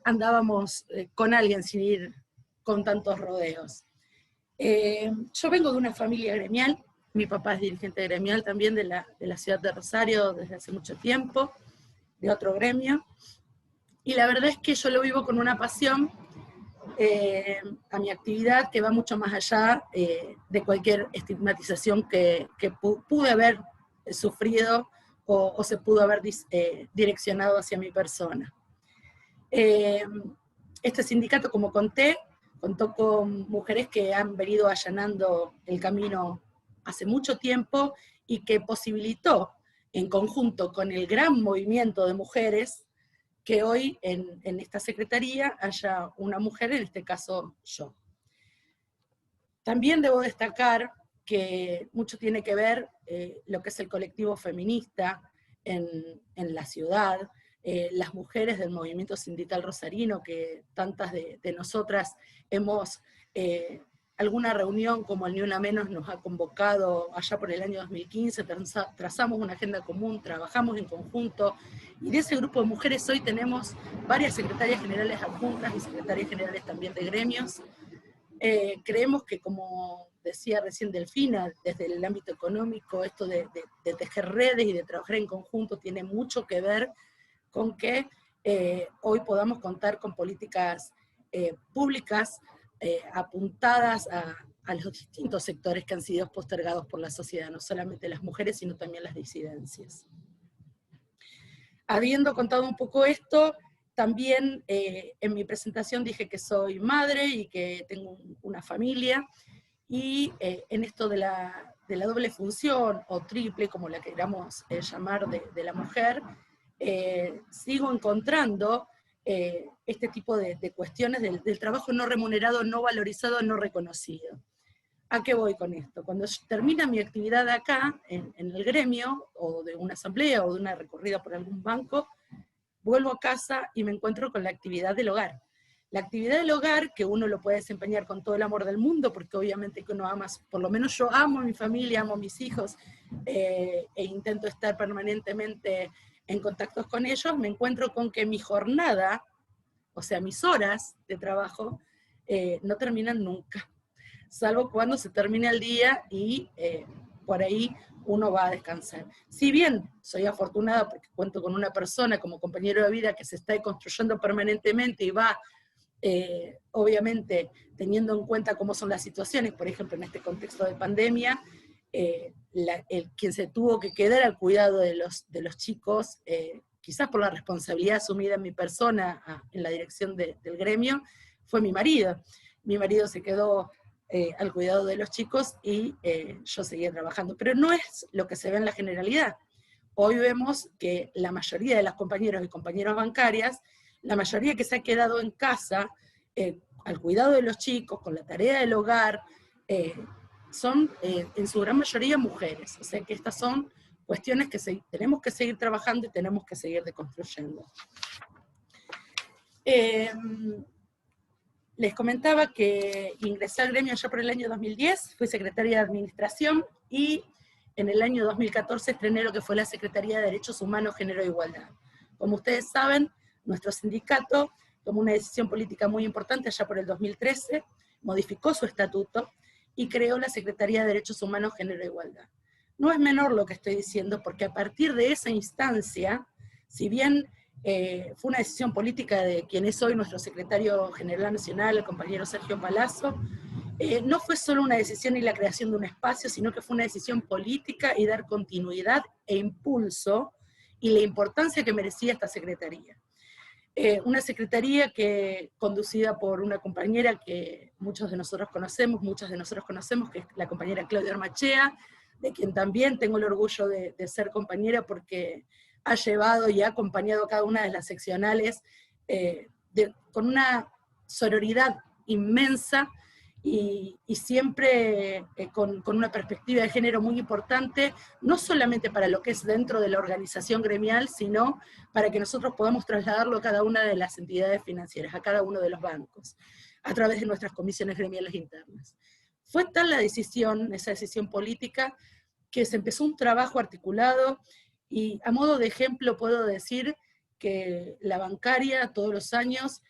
andábamos con alguien sin ir con tantos rodeos. Yo vengo de una familia gremial, mi papá es dirigente gremial también de la ciudad de Rosario desde hace mucho tiempo, de otro gremio, y la verdad es que yo lo vivo con una pasión a mi actividad que va mucho más allá de cualquier estigmatización que pude haber sufrido o se pudo haber direccionado hacia mi persona. Este sindicato, como conté, contó con mujeres que han venido allanando el camino hace mucho tiempo y que posibilitó, en conjunto con el gran movimiento de mujeres, que hoy en esta secretaría haya una mujer, en este caso yo. También debo destacar que mucho tiene que ver lo que es el colectivo feminista en la ciudad, las mujeres del movimiento sindical rosarino, que tantas de nosotras hemos, alguna reunión como el Ni Una Menos nos ha convocado allá por el año 2015, trazamos una agenda común, trabajamos en conjunto, y de ese grupo de mujeres hoy tenemos varias secretarias generales adjuntas y secretarias generales también de gremios. Creemos que, como decía recién Delfina, desde el ámbito económico, esto de tejer redes y de trabajar en conjunto tiene mucho que ver con que hoy podamos contar con políticas públicas apuntadas a los distintos sectores que han sido postergados por la sociedad, no solamente las mujeres, sino también las disidencias. Habiendo contado un poco esto, también en mi presentación dije que soy madre y que tengo una familia, y en esto de la doble función, o triple, como la queramos llamar, de la mujer, sigo encontrando este tipo de cuestiones del trabajo no remunerado, no valorizado, no reconocido. ¿A qué voy con esto? Cuando termina mi actividad acá, en el gremio, o de una asamblea, o de una recorrida por algún banco, vuelvo a casa y me encuentro con la actividad del hogar. La actividad del hogar, que uno lo puede desempeñar con todo el amor del mundo, porque obviamente que uno ama, por lo menos yo amo a mi familia, amo a mis hijos, e intento estar permanentemente en contactos con ellos, me encuentro con que mi jornada, o sea, mis horas de trabajo, no terminan nunca, salvo cuando se termina el día y por ahí uno va a descansar. Si bien soy afortunada porque cuento con una persona como compañero de vida que se está construyendo permanentemente y va, obviamente, teniendo en cuenta cómo son las situaciones, por ejemplo, en este contexto de pandemia, quien se tuvo que quedar al cuidado de los chicos, quizás por la responsabilidad asumida en mi persona en la dirección del gremio, fue mi marido. Mi marido se quedó al cuidado de los chicos y yo seguía trabajando. Pero no es lo que se ve en la generalidad. Hoy vemos que la mayoría de las compañeros y compañeras bancarias, la mayoría que se ha quedado en casa al cuidado de los chicos, con la tarea del hogar, son en su gran mayoría mujeres. O sea que estas son cuestiones que tenemos que seguir trabajando y tenemos que seguir deconstruyendo. Les comentaba que ingresé al gremio ya por el año 2010, fui secretaria de administración y en el año 2014 estrené lo que fue la Secretaría de Derechos Humanos, Género e Igualdad. Como ustedes saben, nuestro sindicato tomó una decisión política muy importante allá por el 2013, modificó su estatuto y creó la Secretaría de Derechos Humanos, Género e Igualdad. No es menor lo que estoy diciendo, porque a partir de esa instancia, si bien fue una decisión política de quien es hoy nuestro secretario general nacional, el compañero Sergio Palazzo, no fue solo una decisión y la creación de un espacio, sino que fue una decisión política y dar continuidad e impulso y la importancia que merecía esta secretaría. Una secretaría que conducida por una compañera que muchos de nosotros conocemos, que es la compañera Claudia Armachea, de quien también tengo el orgullo de ser compañera porque ha llevado y ha acompañado a cada una de las seccionales con una sororidad inmensa y siempre con una perspectiva de género muy importante, no solamente para lo que es dentro de la organización gremial, sino para que nosotros podamos trasladarlo a cada una de las entidades financieras, a cada uno de los bancos, a través de nuestras comisiones gremiales internas. Fue tal la decisión, esa decisión política, que se empezó un trabajo articulado, y a modo de ejemplo puedo decir que la bancaria todos los años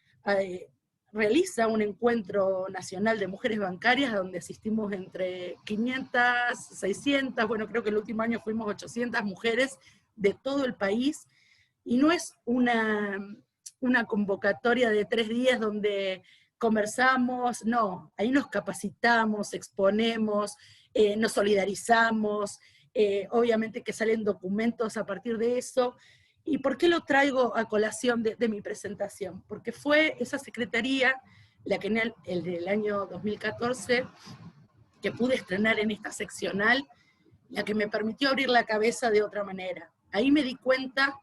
realiza un encuentro nacional de mujeres bancarias donde asistimos entre 500, 600, bueno, creo que el último año fuimos 800 mujeres de todo el país, y no es una convocatoria de 3 días donde conversamos, no, ahí nos capacitamos, exponemos, nos solidarizamos, obviamente que salen documentos a partir de eso. ¿Y por qué lo traigo a colación de mi presentación? Porque fue esa secretaría, la que en el año 2014, que pude estrenar en esta seccional, la que me permitió abrir la cabeza de otra manera. Ahí me di cuenta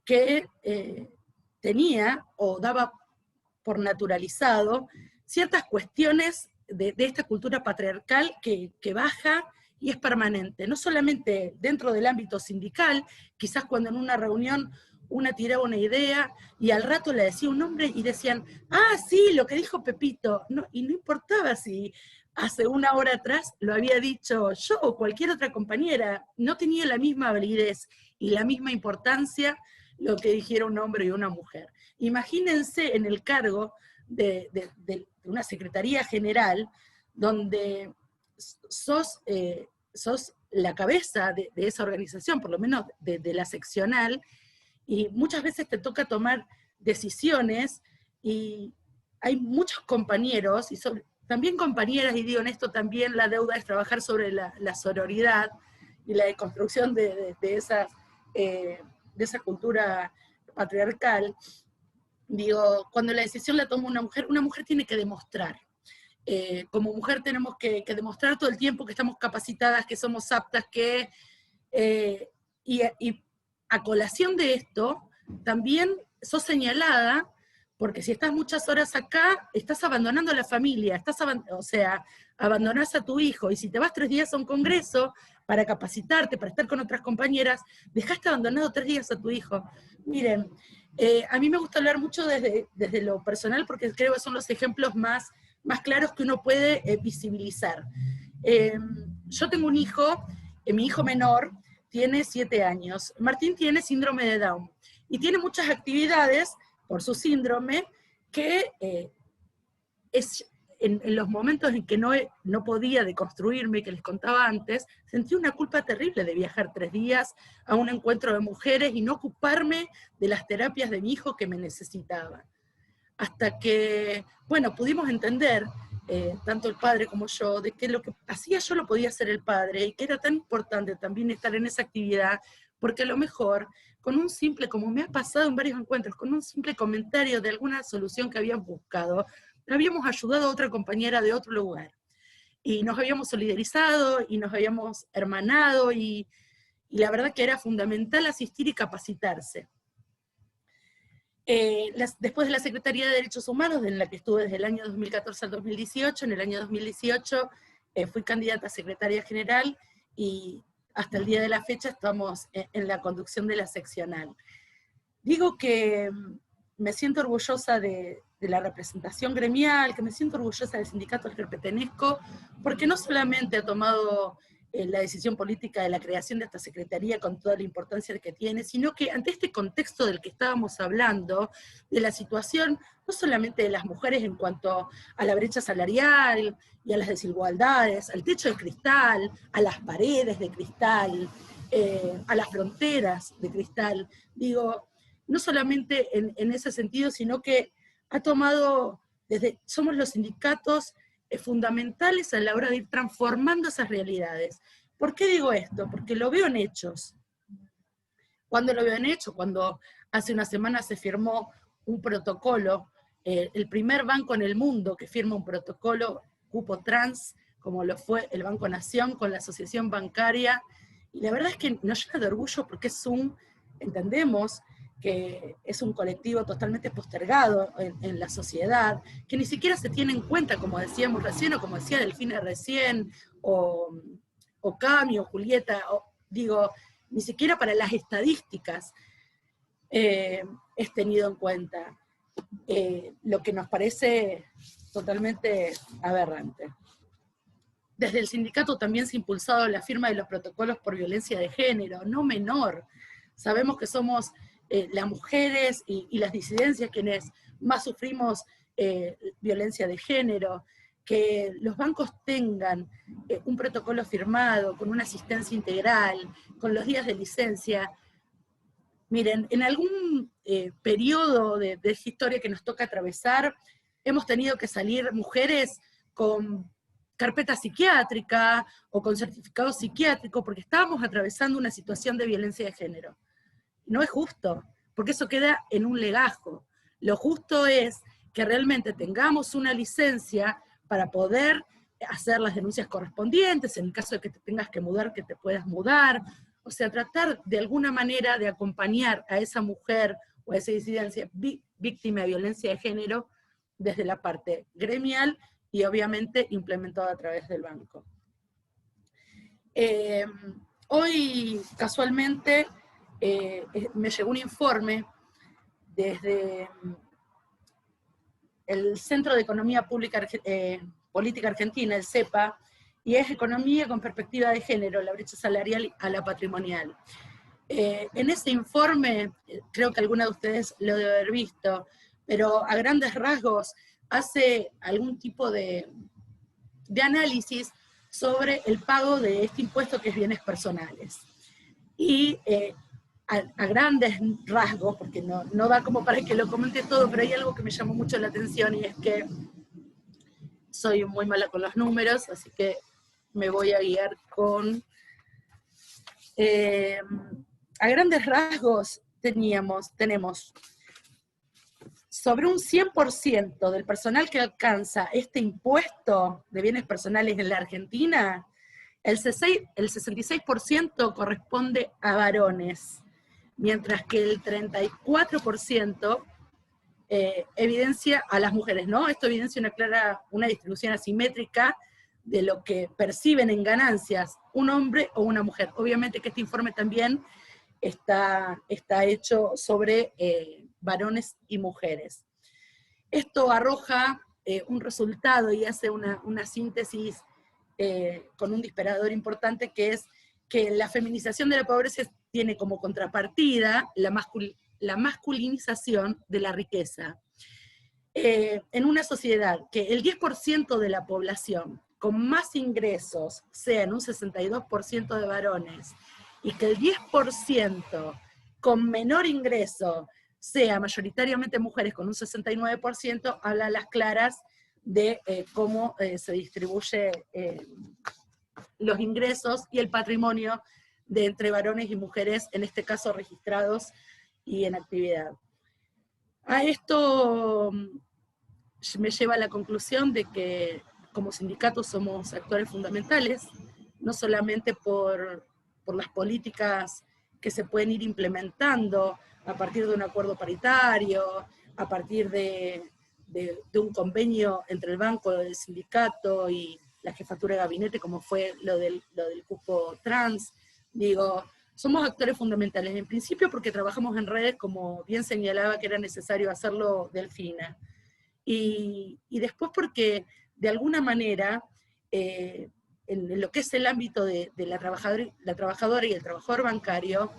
que tenía, o daba por naturalizado, ciertas cuestiones de esta cultura patriarcal que baja y es permanente, no solamente dentro del ámbito sindical, quizás cuando en una reunión una tiraba una idea y al rato le decía un nombre y decían, ah, sí, lo que dijo Pepito, no, y no importaba si hace una hora atrás lo había dicho yo o cualquier otra compañera, no tenía la misma validez y la misma importancia lo que dijera un hombre y una mujer. Imagínense en el cargo de una secretaría general donde sos la cabeza de esa organización, por lo menos de la seccional, y muchas veces te toca tomar decisiones, y hay muchos compañeros, y también compañeras, y digo en esto también la deuda es trabajar sobre la sororidad, y la deconstrucción de esa cultura patriarcal. Digo, cuando la decisión la toma una mujer tiene que demostrar. Como mujer tenemos que demostrar todo el tiempo que estamos capacitadas, que somos aptas, y a colación de esto, también sos señalada, porque si estás muchas horas acá, estás abandonando a la familia, abandonás a tu hijo, y si te vas 3 días a un congreso para capacitarte, para estar con otras compañeras, dejaste abandonado 3 días a tu hijo. Miren, a mí me gusta hablar mucho desde lo personal, porque creo que son los ejemplos más claros que uno puede visibilizar. Yo tengo un hijo, mi hijo menor tiene 7 años, Martín tiene síndrome de Down, y tiene muchas actividades por su síndrome que en los momentos en que no podía deconstruirme, que les contaba antes, sentí una culpa terrible de viajar 3 días a un encuentro de mujeres y no ocuparme de las terapias de mi hijo que me necesitaban. Hasta que, bueno, pudimos entender, tanto el padre como yo, de que lo que hacía yo lo podía hacer el padre, y que era tan importante también estar en esa actividad, porque a lo mejor, con un simple, como me ha pasado en varios encuentros, con un simple comentario de alguna solución que habíamos buscado, habíamos ayudado a otra compañera de otro lugar, y nos habíamos solidarizado, y nos habíamos hermanado, y la verdad que era fundamental asistir y capacitarse. Después de la Secretaría de Derechos Humanos, en la que estuve desde el año 2014 al 2018, en el año 2018 fui candidata a secretaria general, y hasta el día de la fecha estamos en la conducción de la seccional. Digo que me siento orgullosa de la representación gremial, que me siento orgullosa del sindicato al que pertenezco, porque no solamente ha tomado la decisión política de la creación de esta secretaría con toda la importancia que tiene, sino que ante este contexto del que estábamos hablando, de la situación no solamente de las mujeres en cuanto a la brecha salarial y a las desigualdades, al techo de cristal, a las paredes de cristal, a las fronteras de cristal, digo, no solamente en ese sentido, sino que ha tomado, somos los sindicatos fundamentales a la hora de ir transformando esas realidades. ¿Por qué digo esto? Porque lo veo en hechos. ¿Cuándo lo veo en hechos? Cuando hace una semana se firmó un protocolo, el primer banco en el mundo que firma un protocolo cupo trans, como lo fue el Banco Nación con la Asociación Bancaria, y la verdad es que nos llena de orgullo porque entendemos que es un colectivo totalmente postergado en la sociedad, que ni siquiera se tiene en cuenta, como decíamos recién, o como decía Delfina recién, o Cami, o Julieta, digo, ni siquiera para las estadísticas es tenido en cuenta, lo que nos parece totalmente aberrante. Desde el sindicato también se ha impulsado la firma de los protocolos por violencia de género, no menor. Sabemos que somos las mujeres y las disidencias quienes más sufrimos violencia de género, que los bancos tengan un protocolo firmado con una asistencia integral, con los días de licencia. Miren, en algún periodo de esta historia que nos toca atravesar, hemos tenido que salir mujeres con carpeta psiquiátrica o con certificado psiquiátrico porque estábamos atravesando una situación de violencia de género. No es justo, porque eso queda en un legajo. Lo justo es que realmente tengamos una licencia para poder hacer las denuncias correspondientes, en el caso de que te tengas que mudar, que te puedas mudar, o sea, tratar de alguna manera de acompañar a esa mujer o a esa disidencia víctima de violencia de género desde la parte gremial y obviamente implementado a través del banco. Hoy, casualmente, me llegó un informe desde el Centro de Economía Pública Política Argentina, el CEPA, y es Economía con Perspectiva de Género, la brecha salarial a la patrimonial. En ese informe, creo que alguna de ustedes lo debe haber visto, pero a grandes rasgos hace algún tipo de análisis sobre el pago de este impuesto que es bienes personales. Y a grandes rasgos, porque no da como para que lo comente todo, pero hay algo que me llamó mucho la atención y es que soy muy mala con los números, así que me voy a guiar con... a grandes rasgos tenemos sobre un 100% del personal que alcanza este impuesto de bienes personales en la Argentina, el 66% corresponde a varones, mientras que el 34% evidencia a las mujeres, ¿no? Esto evidencia una distribución asimétrica de lo que perciben en ganancias un hombre o una mujer. Obviamente que este informe también está hecho sobre varones y mujeres. Esto arroja un resultado y hace una síntesis con un disparador importante, que es que la feminización de la pobreza tiene como contrapartida la masculinización de la riqueza. En una sociedad que el 10% de la población con más ingresos sean un 62% de varones, y que el 10% con menor ingreso sea mayoritariamente mujeres con un 69%, habla a las claras de cómo se distribuye los ingresos y el patrimonio de entre varones y mujeres, en este caso registrados y en actividad. A esto me lleva a la conclusión de que como sindicatos somos actores fundamentales, no solamente por las políticas que se pueden ir implementando a partir de un acuerdo paritario, a partir de un convenio entre el banco, el sindicato y la jefatura de gabinete, como fue lo del cupo trans. Digo, somos actores fundamentales, en principio porque trabajamos en redes, como bien señalaba que era necesario hacerlo Delfina, y después porque de alguna manera en lo que es el ámbito de la trabajadora y el trabajador bancario,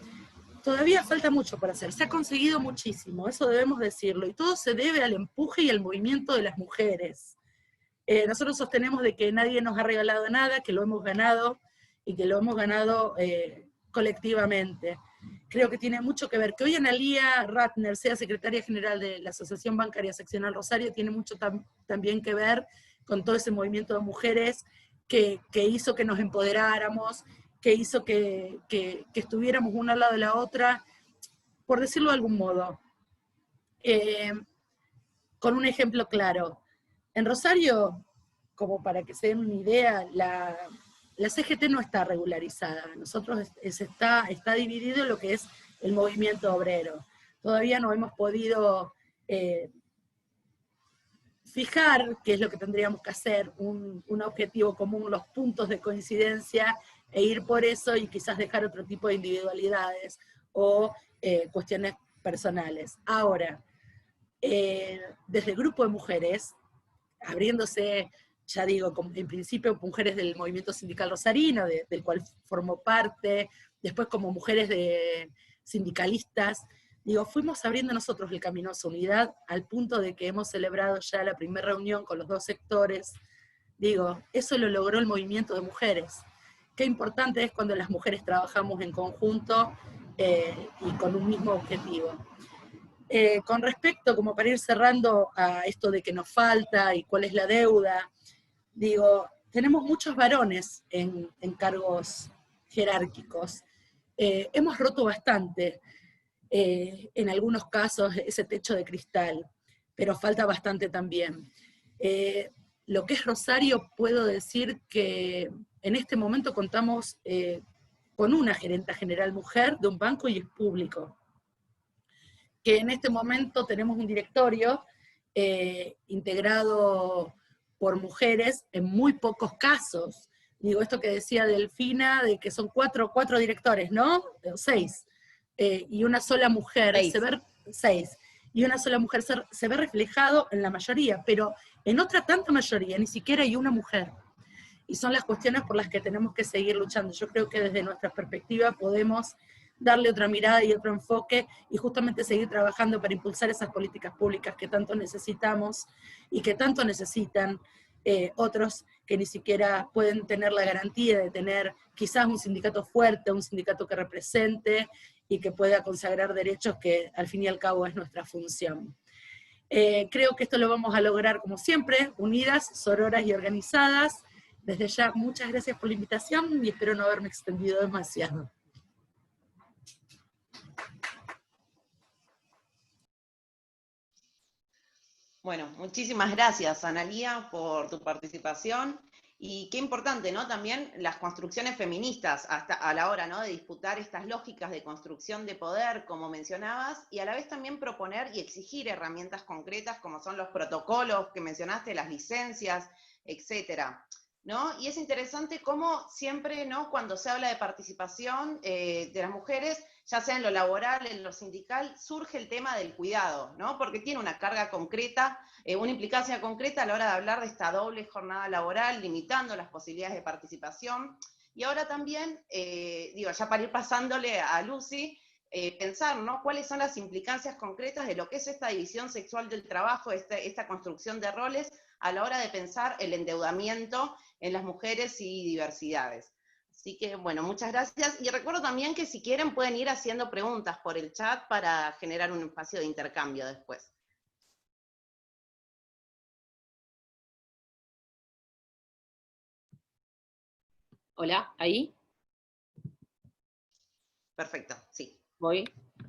todavía falta mucho por hacer. Se ha conseguido muchísimo, eso debemos decirlo, y todo se debe al empuje y al movimiento de las mujeres. Nosotros sostenemos de que nadie nos ha regalado nada, que lo hemos ganado, y que lo hemos ganado colectivamente. Creo que tiene mucho que ver. Que hoy Analía Ratner sea secretaria general de la Asociación Bancaria Seccional Rosario tiene mucho también que ver con todo ese movimiento de mujeres que hizo que nos empoderáramos, que hizo que estuviéramos una al lado de la otra, por decirlo de algún modo. Con un ejemplo claro. En Rosario, como para que se den una idea, la CGT no está regularizada. Nosotros está dividido en lo que es el movimiento obrero. Todavía no hemos podido fijar qué es lo que tendríamos que hacer, un objetivo común, los puntos de coincidencia, e ir por eso y quizás dejar otro tipo de individualidades o cuestiones personales. Ahora, desde el grupo de mujeres, abriéndose, ya digo, en principio mujeres del movimiento sindical rosarino, del cual formó parte, después como mujeres sindicalistas, digo, fuimos abriendo nosotros el camino a su unidad, al punto de que hemos celebrado ya la primera reunión con los dos sectores. Digo, eso lo logró el movimiento de mujeres. Qué importante es cuando las mujeres trabajamos en conjunto y con un mismo objetivo. Con respecto, como para ir cerrando a esto de que nos falta y cuál es la deuda, digo, tenemos muchos varones en cargos jerárquicos. Hemos roto bastante, en algunos casos, ese techo de cristal, pero falta bastante también. Lo que es Rosario, puedo decir que en este momento contamos con una gerenta general mujer de un banco y es público. Que en este momento tenemos un directorio integrado por mujeres en muy pocos casos. Digo, esto que decía Delfina, de que son cuatro directores, ¿no? 6. Y una sola mujer, 6. Y una sola mujer se ve reflejado en la mayoría, pero en otra tanta mayoría ni siquiera hay una mujer. Y son las cuestiones por las que tenemos que seguir luchando. Yo creo que desde nuestra perspectiva podemos darle otra mirada y otro enfoque, y justamente seguir trabajando para impulsar esas políticas públicas que tanto necesitamos, y que tanto necesitan otros que ni siquiera pueden tener la garantía de tener quizás un sindicato fuerte, un sindicato que represente, y que pueda consagrar derechos que al fin y al cabo es nuestra función. Creo que esto lo vamos a lograr como siempre, unidas, sororas y organizadas. Desde ya, muchas gracias por la invitación, y espero no haberme extendido demasiado. Bueno, muchísimas gracias, Analía, por tu participación. Y qué importante, ¿no? También las construcciones feministas hasta a la hora, ¿no?, de disputar estas lógicas de construcción de poder, como mencionabas, y a la vez también proponer y exigir herramientas concretas como son los protocolos que mencionaste, las licencias, etcétera, ¿no? Y es interesante cómo siempre, ¿no?, cuando se habla de participación de las mujeres, ya sea en lo laboral, en lo sindical, surge el tema del cuidado, ¿no? Porque tiene una carga concreta, una implicancia concreta a la hora de hablar de esta doble jornada laboral, limitando las posibilidades de participación. Y ahora también, digo, ya para ir pasándole a Lucy, pensar, ¿no?, cuáles son las implicancias concretas de lo que es esta división sexual del trabajo, esta construcción de roles, a la hora de pensar el endeudamiento en las mujeres y diversidades. Así que, bueno, muchas gracias. Y recuerdo también que si quieren pueden ir haciendo preguntas por el chat para generar un espacio de intercambio después. Hola, ¿ahí? Perfecto, sí. ¿Voy?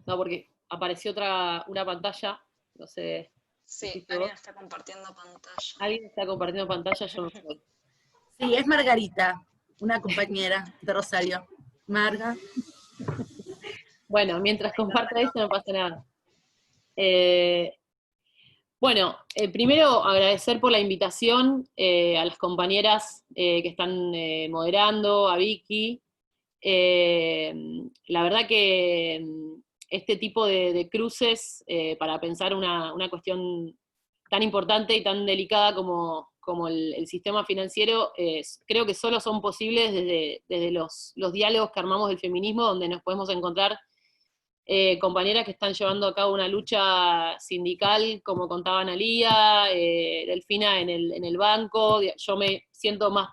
No, porque apareció una pantalla, no sé. Sí, alguien está compartiendo pantalla. Alguien está compartiendo pantalla, yo no sé. Sí, es Margarita, una compañera de Rosario. Marga. Bueno, mientras comparta eso no pasa nada. Bueno, primero agradecer por la invitación a las compañeras que están moderando, a Vicky. La verdad que este tipo de cruces para pensar una cuestión tan importante y tan delicada como como el sistema financiero, creo que solo son posibles desde los diálogos que armamos del feminismo, donde nos podemos encontrar compañeras que están llevando a cabo una lucha sindical, como contaba Analía, Delfina en el banco. Yo me siento más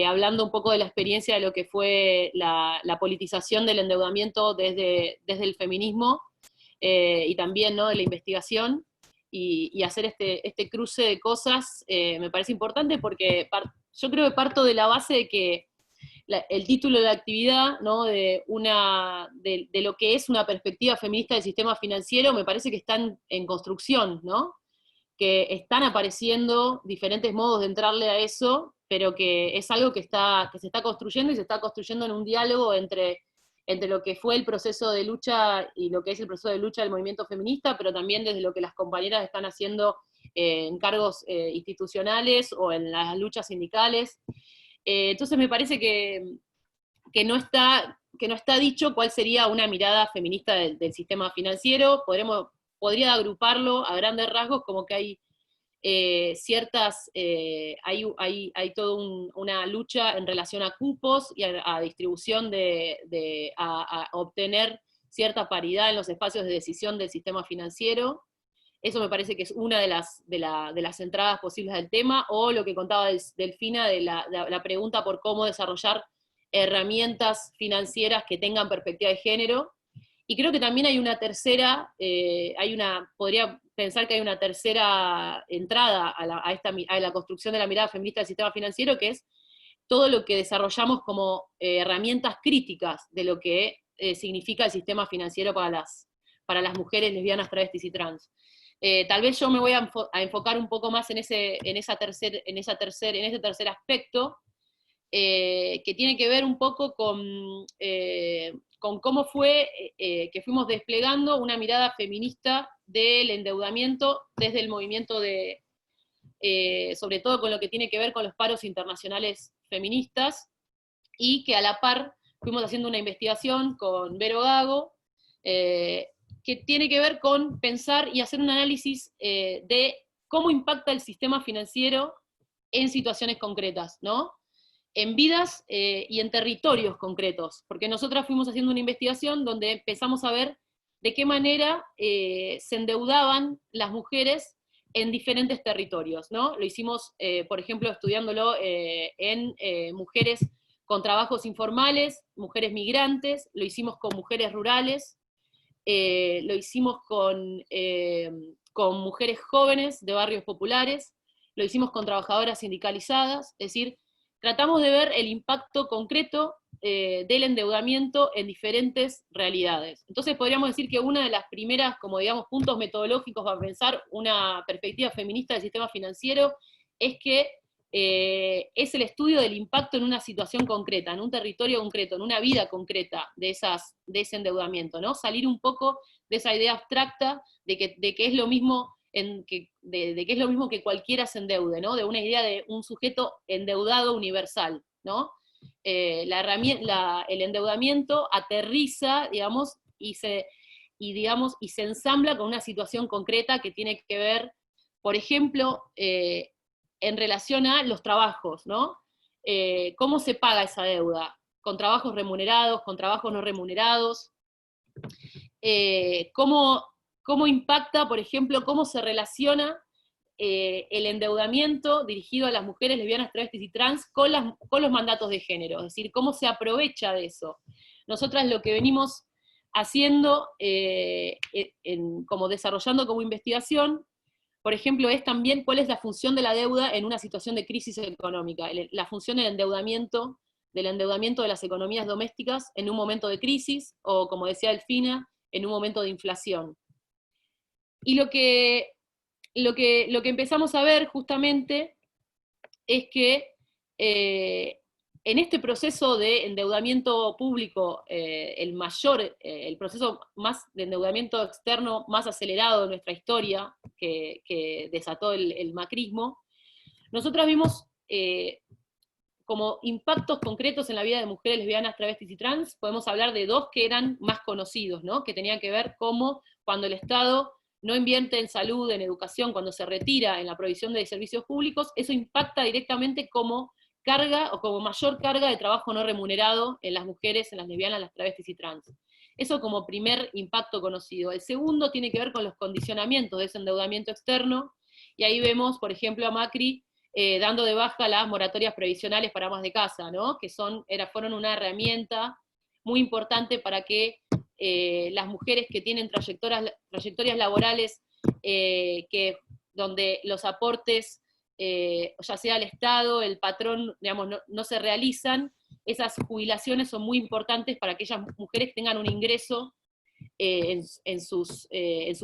hablando un poco de la experiencia de lo que fue la politización del endeudamiento desde el feminismo, y también, ¿no?, de la investigación, y hacer este cruce de cosas me parece importante, porque yo creo que parto de la base de que el título de la actividad, ¿no?, de lo que es una perspectiva feminista del sistema financiero, me parece que están en construcción, ¿no? Que están apareciendo diferentes modos de entrarle a eso, pero que es algo que se está construyendo, y se está construyendo en un diálogo entre lo que fue el proceso de lucha y lo que es el proceso de lucha del movimiento feminista, pero también desde lo que las compañeras están haciendo en cargos institucionales o en las luchas sindicales. Entonces me parece que no está dicho cuál sería una mirada feminista del sistema financiero. Podría agruparlo a grandes rasgos como que hay hay toda una lucha en relación a cupos y a distribución a obtener cierta paridad en los espacios de decisión del sistema financiero. Eso me parece que es una de las entradas posibles del tema, o lo que contaba Delfina, de la pregunta por cómo desarrollar herramientas financieras que tengan perspectiva de género. Y creo que también hay una tercera, podría pensar que hay una tercera entrada a la construcción de la mirada feminista del sistema financiero, que es todo lo que desarrollamos como herramientas críticas de lo que significa el sistema financiero para las mujeres lesbianas, travestis y trans. Tal vez yo me voy a enfocar un poco más en ese tercer aspecto, que tiene que ver un poco con cómo fue que fuimos desplegando una mirada feminista del endeudamiento desde el movimiento sobre todo con lo que tiene que ver con los paros internacionales feministas, y que a la par fuimos haciendo una investigación con Vero Gago, que tiene que ver con pensar y hacer un análisis de cómo impacta el sistema financiero en situaciones concretas, ¿no? En vidas y en territorios concretos, porque nosotras fuimos haciendo una investigación donde empezamos a ver de qué manera se endeudaban las mujeres en diferentes territorios, ¿no? Lo hicimos, por ejemplo, estudiándolo en mujeres con trabajos informales, mujeres migrantes, lo hicimos con mujeres rurales, lo hicimos con mujeres jóvenes de barrios populares, lo hicimos con trabajadoras sindicalizadas, es decir, tratamos de ver el impacto concreto del endeudamiento en diferentes realidades. Entonces podríamos decir que una de las primeras, como digamos, puntos metodológicos para pensar una perspectiva feminista del sistema financiero es que es el estudio del impacto en una situación concreta, en un territorio concreto, en una vida concreta de ese endeudamiento, ¿no? Salir un poco de esa idea abstracta de que es lo mismo de que es lo mismo que cualquiera se endeude, ¿no? De una idea de un sujeto endeudado universal, ¿no? El endeudamiento aterriza, digamos, y se ensambla con una situación concreta que tiene que ver, por ejemplo, en relación a los trabajos, ¿no? ¿Cómo se paga esa deuda? ¿Con trabajos remunerados, con trabajos no remunerados? ¿Cómo impacta, por ejemplo, cómo se relaciona el endeudamiento dirigido a las mujeres lesbianas, travestis y trans con los mandatos de género? Es decir, cómo se aprovecha de eso. Nosotras lo que venimos haciendo, como desarrollando como investigación, por ejemplo, es también cuál es la función de la deuda en una situación de crisis económica, la función del endeudamiento de las economías domésticas en un momento de crisis, o como decía Delfina, en un momento de inflación. Y lo que empezamos a ver justamente es que en este proceso de endeudamiento público, el proceso más de endeudamiento externo más acelerado de nuestra historia, que desató el macrismo, nosotras vimos como impactos concretos en la vida de mujeres lesbianas, travestis y trans. Podemos hablar de dos que eran más conocidos, ¿no? Que tenían que ver cómo cuando el Estado no invierte en salud, en educación, cuando se retira en la provisión de servicios públicos, eso impacta directamente como carga o como mayor carga de trabajo no remunerado en las mujeres, en las lesbianas, las travestis y trans. Eso como primer impacto conocido. El segundo tiene que ver con los condicionamientos de ese endeudamiento externo, y ahí vemos, por ejemplo, a Macri dando de baja las moratorias previsionales para amas de casa, ¿no? Que fueron una herramienta muy importante para que las mujeres que tienen trayectorias laborales donde los aportes, ya sea el Estado, el patrón, digamos, no se realizan, esas jubilaciones son muy importantes para que aquellas mujeres tengan un ingreso en sus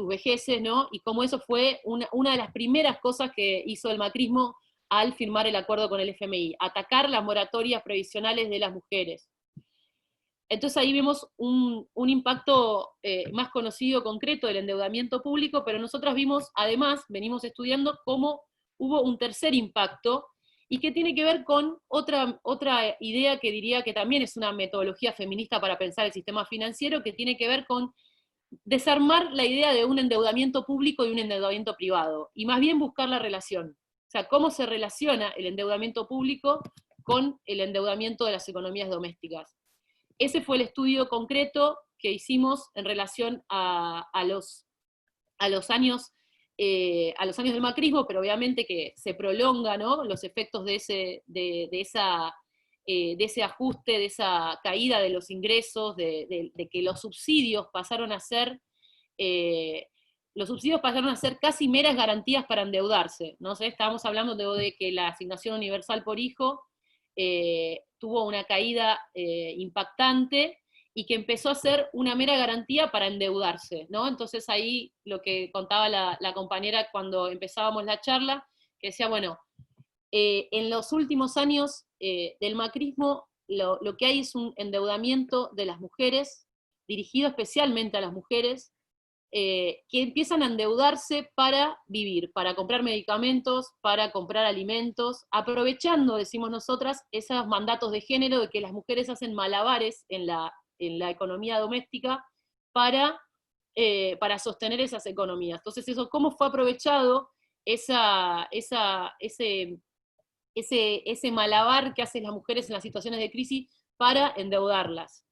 vejeces, ¿no? Y como eso fue una de las primeras cosas que hizo el macrismo al firmar el acuerdo con el FMI, atacar las moratorias previsionales de las mujeres. Entonces ahí vemos un impacto más conocido, concreto del endeudamiento público, pero nosotros vimos, además, venimos estudiando cómo hubo un tercer impacto, y que tiene que ver con otra idea que diría que también es una metodología feminista para pensar el sistema financiero, que tiene que ver con desarmar la idea de un endeudamiento público y un endeudamiento privado, y más bien buscar la relación. O sea, cómo se relaciona el endeudamiento público con el endeudamiento de las economías domésticas. Ese fue el estudio concreto que hicimos en relación a los años del macrismo, pero obviamente que se prolonga, ¿no?, los efectos de ese ajuste, de esa caída de los ingresos, de que los subsidios pasaron a ser casi meras garantías para endeudarse, ¿no? Estábamos hablando de que la asignación universal por hijo tuvo una caída impactante, y que empezó a ser una mera garantía para endeudarse, ¿no? Entonces ahí lo que contaba la compañera cuando empezábamos la charla, que decía, bueno, en los últimos años del macrismo, lo que hay es un endeudamiento de las mujeres, dirigido especialmente a las mujeres, que empiezan a endeudarse para vivir, para comprar medicamentos, para comprar alimentos, aprovechando, decimos nosotras, esos mandatos de género de que las mujeres hacen malabares en la economía doméstica para sostener esas economías. Entonces eso, ¿cómo fue aprovechado ese malabar que hacen las mujeres en las situaciones de crisis para endeudarlas?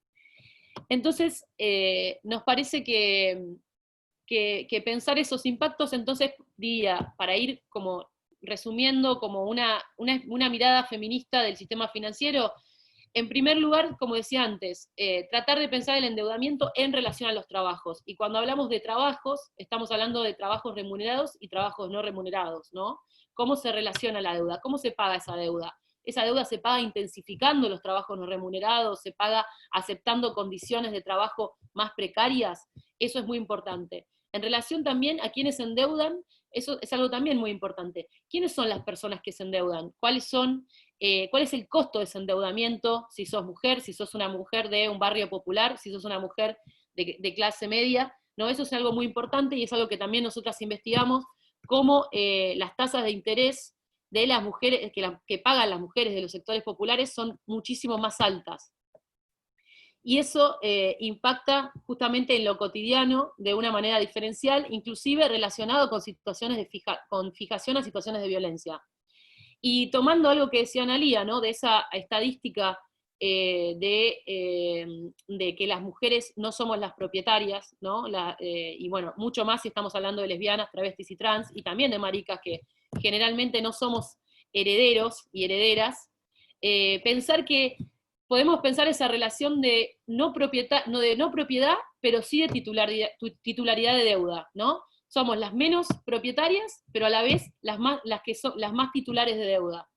Entonces, nos parece que pensar esos impactos, entonces, diría, para ir como resumiendo como una mirada feminista del sistema financiero, en primer lugar, como decía antes, tratar de pensar el endeudamiento en relación a los trabajos. Y cuando hablamos de trabajos, estamos hablando de trabajos remunerados y trabajos no remunerados, ¿no? ¿Cómo se relaciona la deuda? ¿Cómo se paga esa deuda? Esa deuda se paga intensificando los trabajos no remunerados, se paga aceptando condiciones de trabajo más precarias. Eso es muy importante. En relación también a quienes se endeudan, eso es algo también muy importante. ¿Quiénes son las personas que se endeudan? ¿Cuál es el costo de ese endeudamiento? Si sos mujer, si sos una mujer de un barrio popular, si sos una mujer de clase media, ¿no? Eso es algo muy importante, y es algo que también nosotras investigamos, cómo las tasas de interés de las mujeres, que pagan las mujeres de los sectores populares, son muchísimo más altas. Y eso impacta justamente en lo cotidiano de una manera diferencial, inclusive relacionado con situaciones con fijación a situaciones de violencia. Y tomando algo que decía Analía, ¿no?, de esa estadística de que las mujeres no somos las propietarias, ¿no? Y bueno, mucho más si estamos hablando de lesbianas, travestis y trans, y también de maricas, que generalmente no somos herederos y herederas, pensar que podemos pensar esa relación de no propiedad, pero sí de titularidad de deuda, ¿no? Somos las menos propietarias, pero a la vez las más titulares de deuda.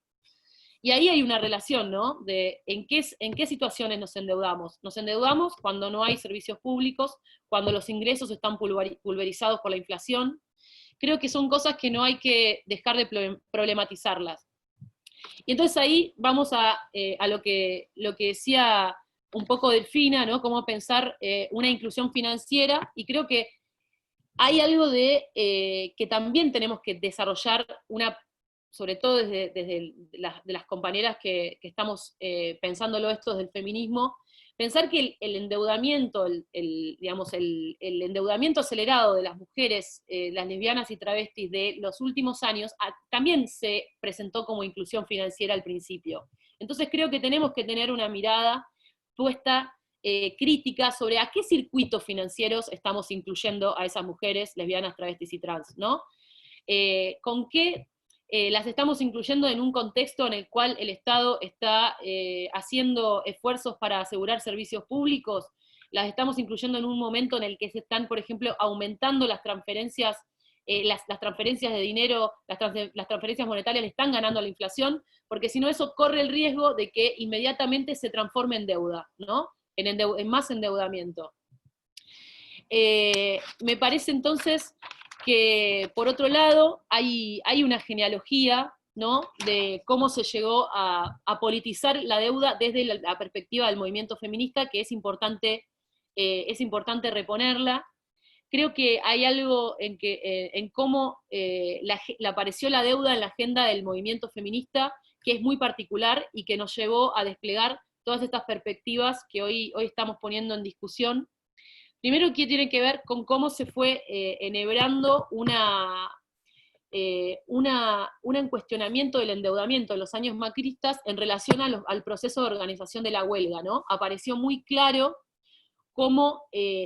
Y ahí hay una relación, ¿no?, de en qué situaciones nos endeudamos. Nos endeudamos cuando no hay servicios públicos, cuando los ingresos están pulverizados por la inflación. Creo que son cosas que no hay que dejar de problematizarlas. Y entonces ahí vamos a lo que decía un poco Delfina, ¿no?, cómo pensar una inclusión financiera, y creo que hay algo de que también tenemos que desarrollar, sobre todo desde las compañeras que estamos pensándolo esto desde el feminismo, pensar que el endeudamiento, digamos, el endeudamiento acelerado de las mujeres, las lesbianas y travestis de los últimos años, también se presentó como inclusión financiera al principio. Entonces creo que tenemos que tener una mirada puesta crítica sobre a qué circuitos financieros estamos incluyendo a esas mujeres lesbianas, travestis y trans, ¿no? Con qué las estamos incluyendo en un contexto en el cual el Estado está haciendo esfuerzos para asegurar servicios públicos, las estamos incluyendo en un momento en el que se están, por ejemplo, aumentando las transferencias, las transferencias de dinero, las transferencias monetarias le están ganando a la inflación, porque si no eso corre el riesgo de que inmediatamente se transforme en deuda, ¿no? En más endeudamiento. Me parece entonces que, por otro lado, hay una genealogía, ¿no?, de cómo se llegó a politizar la deuda desde la perspectiva del movimiento feminista, que es importante reponerla. Creo que hay algo en cómo apareció la deuda en la agenda del movimiento feminista, que es muy particular y que nos llevó a desplegar todas estas perspectivas que hoy estamos poniendo en discusión. Primero, que tiene que ver con cómo se fue enhebrando un cuestionamiento del endeudamiento en los años macristas en relación al proceso de organización de la huelga, ¿no? Apareció muy claro cómo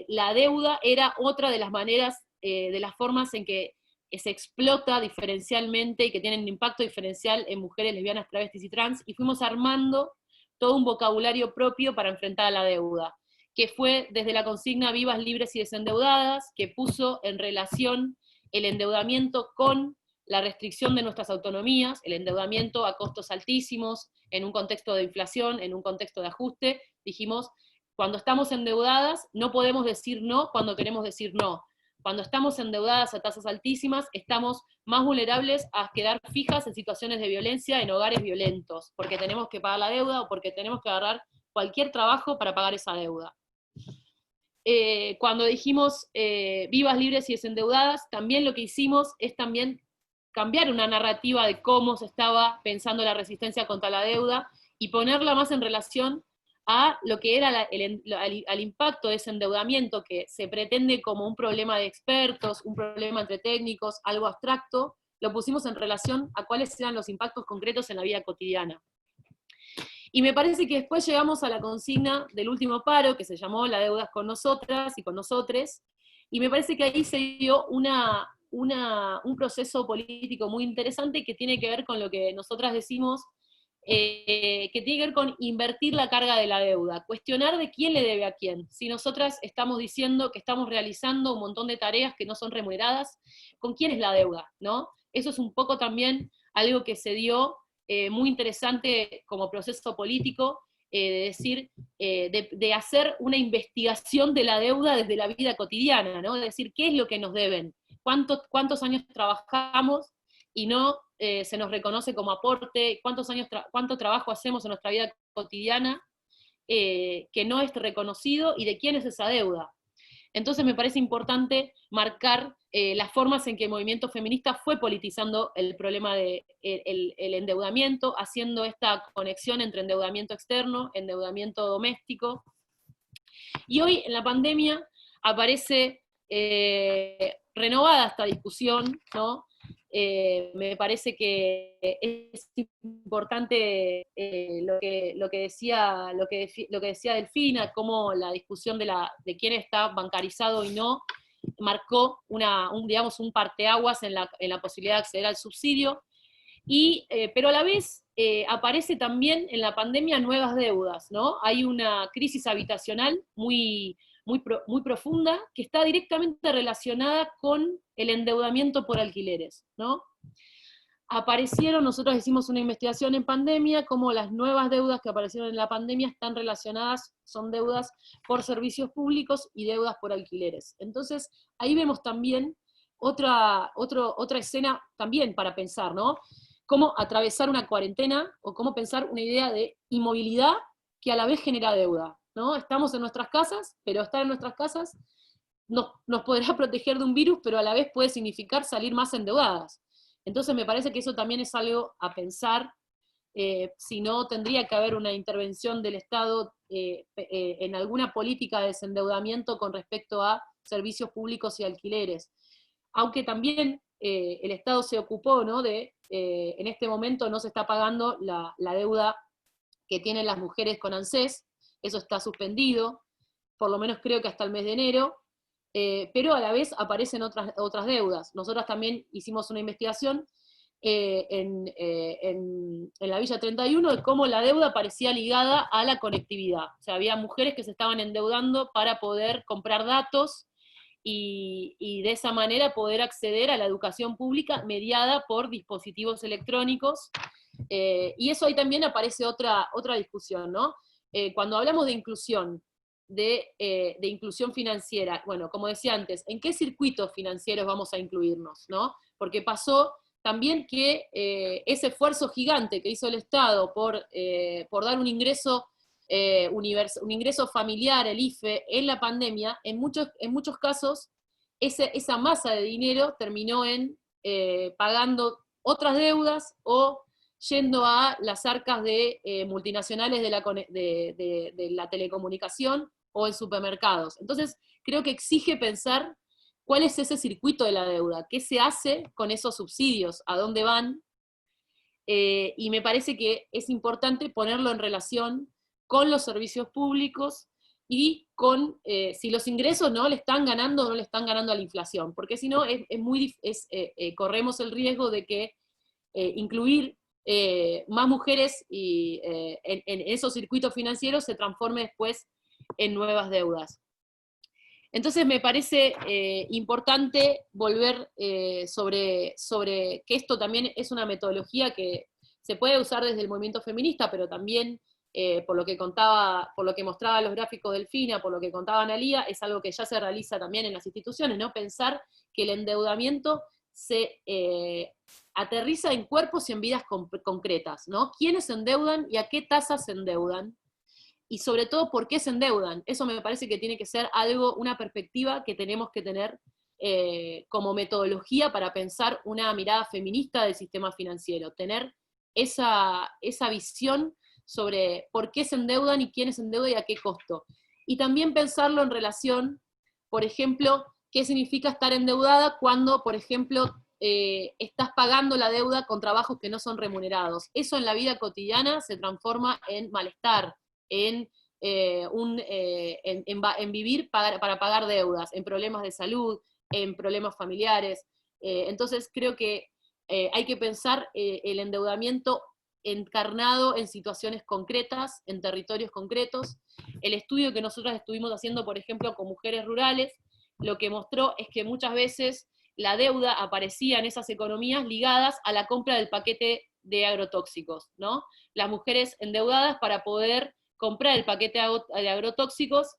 la deuda era otra de las maneras, de las formas en que se explota diferencialmente y que tienen un impacto diferencial en mujeres lesbianas, travestis y trans, y fuimos armando todo un vocabulario propio para enfrentar a la deuda, que fue desde la consigna Vivas, Libres y Desendeudadas, que puso en relación el endeudamiento con la restricción de nuestras autonomías, el endeudamiento a costos altísimos, en un contexto de inflación, en un contexto de ajuste. Dijimos, cuando estamos endeudadas, no podemos decir no cuando queremos decir no. Cuando estamos endeudadas a tasas altísimas, estamos más vulnerables a quedar fijas en situaciones de violencia, en hogares violentos, porque tenemos que pagar la deuda o porque tenemos que agarrar cualquier trabajo para pagar esa deuda. Cuando dijimos vivas, libres y desendeudadas, también lo que hicimos es también cambiar una narrativa de cómo se estaba pensando la resistencia contra la deuda y ponerla más en relación a lo que era al impacto de ese endeudamiento que se pretende como un problema de expertos, un problema entre técnicos, algo abstracto, lo pusimos en relación a cuáles eran los impactos concretos en la vida cotidiana. Y me parece que después llegamos a la consigna del último paro, que se llamó La deuda es con nosotras y con nosotres, y me parece que ahí se dio un proceso político muy interesante que tiene que ver con lo que nosotras decimos, que tiene que ver con invertir la carga de la deuda, cuestionar de quién le debe a quién. Si nosotras estamos diciendo que estamos realizando un montón de tareas que no son remuneradas, ¿con quién es la deuda? ¿No? Eso es un poco también algo que se dio muy interesante como proceso político, de decir, de hacer una investigación de la deuda desde la vida cotidiana, ¿no? De decir, ¿qué es lo que nos deben? ¿Cuántos años trabajamos y no se nos reconoce como aporte? ¿Cuánto trabajo hacemos en nuestra vida cotidiana que no es reconocido? ¿Y de quién es esa deuda? Entonces me parece importante marcar las formas en que el movimiento feminista fue politizando el problema del endeudamiento, haciendo esta conexión entre endeudamiento externo, endeudamiento doméstico. Y hoy en la pandemia aparece renovada esta discusión, ¿no? Me parece que es importante lo que decía Delfina, cómo la discusión de quién está bancarizado y no, marcó un parteaguas en la posibilidad de acceder al subsidio, pero a la vez aparece también en la pandemia nuevas deudas, ¿no? Hay una crisis habitacional muy profunda, que está directamente relacionada con el endeudamiento por alquileres, ¿no? Nosotros hicimos una investigación en pandemia, cómo las nuevas deudas que aparecieron en la pandemia están relacionadas, son deudas por servicios públicos y deudas por alquileres. Entonces, ahí vemos también otra escena también para pensar, ¿no? Cómo atravesar una cuarentena, o cómo pensar una idea de inmovilidad que a la vez genera deuda, ¿no? Estamos en nuestras casas, pero estar en nuestras casas nos podrá proteger de un virus, pero a la vez puede significar salir más endeudadas. Entonces me parece que eso también es algo a pensar, si no tendría que haber una intervención del Estado en alguna política de desendeudamiento con respecto a servicios públicos y alquileres. Aunque también el Estado se ocupó, ¿no?, en este momento no se está pagando la deuda que tienen las mujeres con ANSES, eso está suspendido, por lo menos creo que hasta el mes de enero, pero a la vez aparecen otras deudas. Nosotros también hicimos una investigación en la Villa 31 de cómo la deuda parecía ligada a la conectividad. O sea, había mujeres que se estaban endeudando para poder comprar datos y de esa manera poder acceder a la educación pública mediada por dispositivos electrónicos. Y eso ahí también aparece otra discusión, ¿no? Cuando hablamos de inclusión financiera, bueno, como decía antes, ¿en qué circuitos financieros vamos a incluirnos, ¿no? Porque pasó también que ese esfuerzo gigante que hizo el Estado por dar un ingreso familiar, el IFE, en la pandemia, en muchos casos, esa masa de dinero terminó en pagando otras deudas o yendo a las arcas de multinacionales de la telecomunicación o en supermercados. Entonces, creo que exige pensar cuál es ese circuito de la deuda, qué se hace con esos subsidios, a dónde van, y me parece que es importante ponerlo en relación con los servicios públicos y con si los ingresos no le están ganando o no le están ganando a la inflación, porque si no corremos el riesgo de que incluir más mujeres en esos circuitos financieros se transforme después en nuevas deudas. Entonces me parece importante volver sobre que esto también es una metodología que se puede usar desde el movimiento feminista, pero también por lo que mostraba los gráficos del FINA, por lo que contaba Analía, es algo que ya se realiza también en las instituciones, ¿no? Pensar que el endeudamiento se aterriza en cuerpos y en vidas concretas, ¿no? ¿Quiénes se endeudan y a qué tasas se endeudan? Y sobre todo, ¿por qué se endeudan? Eso me parece que tiene que ser una perspectiva que tenemos que tener como metodología para pensar una mirada feminista del sistema financiero, tener esa visión sobre por qué se endeudan y quiénes se endeudan y a qué costo. Y también pensarlo en relación, por ejemplo, qué significa estar endeudada cuando, por ejemplo, estás pagando la deuda con trabajos que no son remunerados. Eso en la vida cotidiana se transforma en malestar, en vivir para pagar deudas, en problemas de salud, en problemas familiares. Entonces creo que hay que pensar el endeudamiento encarnado en situaciones concretas, en territorios concretos. El estudio que nosotros estuvimos haciendo, por ejemplo, con mujeres rurales, lo que mostró es que muchas veces la deuda aparecía en esas economías ligadas a la compra del paquete de agrotóxicos, ¿no? Las mujeres endeudadas para poder comprar el paquete de agrotóxicos,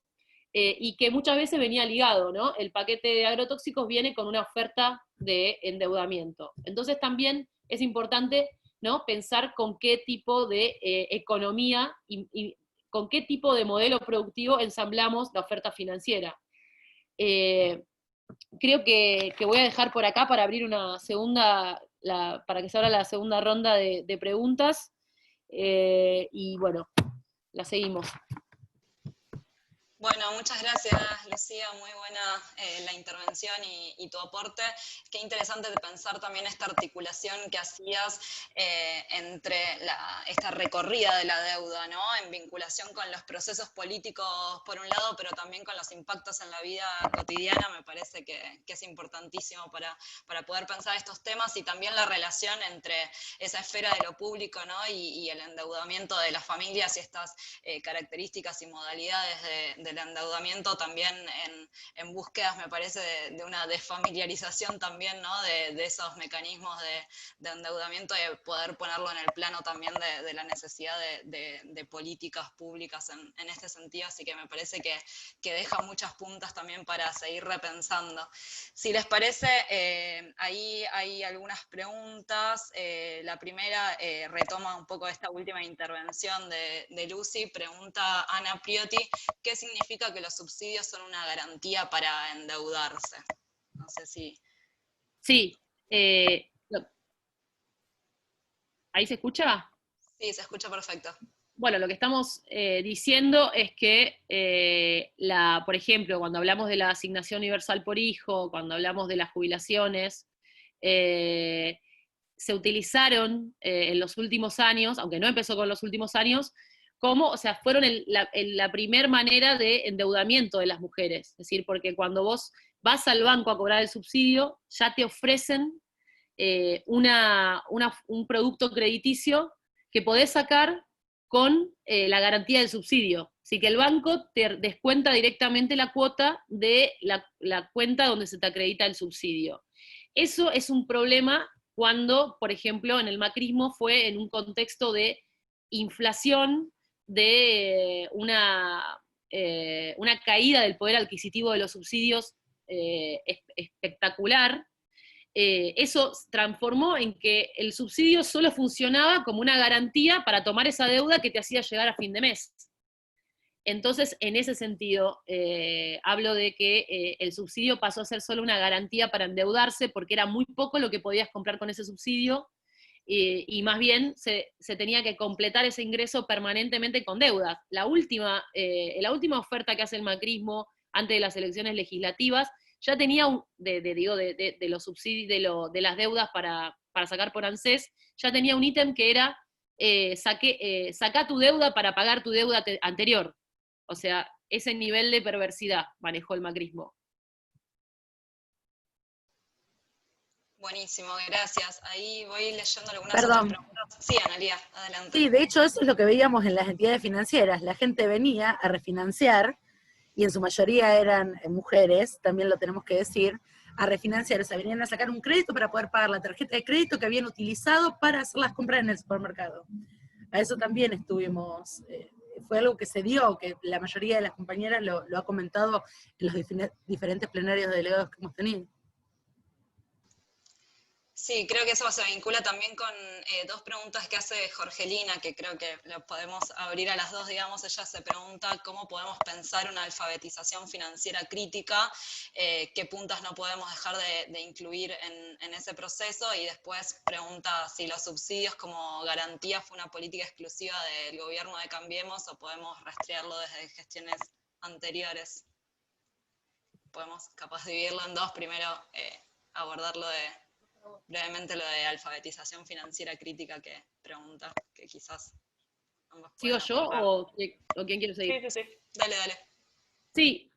y que muchas veces venía ligado, ¿no? El paquete de agrotóxicos viene con una oferta de endeudamiento. Entonces también es importante, ¿no?, pensar con qué tipo de economía y con qué tipo de modelo productivo ensamblamos la oferta financiera. Creo que voy a dejar por acá para abrir una segunda, para que se abra la segunda ronda de preguntas, y bueno, la seguimos. Bueno, muchas gracias, Lucía, muy buena la intervención y tu aporte. Qué interesante de pensar también esta articulación que hacías entre esta recorrida de la deuda, ¿no? En vinculación con los procesos políticos por un lado, pero también con los impactos en la vida cotidiana. Me parece que es importantísimo para poder pensar estos temas, y también la relación entre esa esfera de lo público, ¿no?, y el endeudamiento de las familias y estas características y modalidades del endeudamiento también en búsquedas, me parece, de una desfamiliarización también, ¿no?, de esos mecanismos de endeudamiento, y de poder ponerlo en el plano también de la necesidad de políticas públicas en este sentido. Así que me parece que deja muchas puntas también para seguir repensando. Si les parece, ahí hay algunas preguntas. La primera retoma un poco esta última intervención de Lucy. Pregunta Ana Priotti, ¿qué significa que los subsidios son una garantía para endeudarse? No sé si... Sí. ¿Ahí se escucha? Sí, se escucha perfecto. bueno, lo que estamos diciendo es que, por ejemplo, cuando hablamos de la asignación universal por hijo, cuando hablamos de las jubilaciones, se utilizaron en los últimos años, aunque no empezó con los últimos años, como, o sea, fueron la primer manera de endeudamiento de las mujeres. Es decir, porque cuando vos vas al banco a cobrar el subsidio, ya te ofrecen un producto crediticio que podés sacar con la garantía del subsidio. Así que el banco te descuenta directamente la cuota de la cuenta donde se te acredita el subsidio. Eso es un problema cuando, por ejemplo, en el macrismo fue en un contexto de inflación, de una caída del poder adquisitivo de los subsidios espectacular. Eso transformó en que el subsidio solo funcionaba como una garantía para tomar esa deuda que te hacía llegar a fin de mes. Entonces, en ese sentido, hablo de que el subsidio pasó a ser solo una garantía para endeudarse, porque era muy poco lo que podías comprar con ese subsidio, y más bien se tenía que completar ese ingreso permanentemente con deudas. La última oferta que hace el macrismo antes de las elecciones legislativas ya tenía, de los subsidios, de las deudas para sacar por ANSES, ya tenía un ítem que era, sacá tu deuda para pagar tu deuda anterior. O sea, ese nivel de perversidad manejó el macrismo. Buenísimo, gracias. Ahí voy leyendo algunas Perdón. otras preguntas. Sí, Analía, adelante. Sí, de hecho eso es lo que veíamos en las entidades financieras. La gente venía a refinanciar, y en su mayoría eran mujeres, también lo tenemos que decir, a refinanciar, o sea, venían a sacar un crédito para poder pagar la tarjeta de crédito que habían utilizado para hacer las compras en el supermercado. A eso también estuvimos, fue algo que se dio, que la mayoría de las compañeras lo ha comentado en los diferentes plenarios de delegados que hemos tenido. Sí, creo que eso se vincula también con dos preguntas que hace Jorgelina, que creo que lo podemos abrir a las dos, digamos. Ella se pregunta cómo podemos pensar una alfabetización financiera crítica, qué puntas no podemos dejar de incluir en ese proceso, y después pregunta si los subsidios como garantía fue una política exclusiva del gobierno de Cambiemos o podemos rastrearlo desde gestiones anteriores. Podemos capaz dividirlo en dos, primero abordarlo brevemente lo de alfabetización financiera crítica que pregunta, que quizás ambos ¿Sigo yo o quién quiere seguir? Sí. Dale. Sí,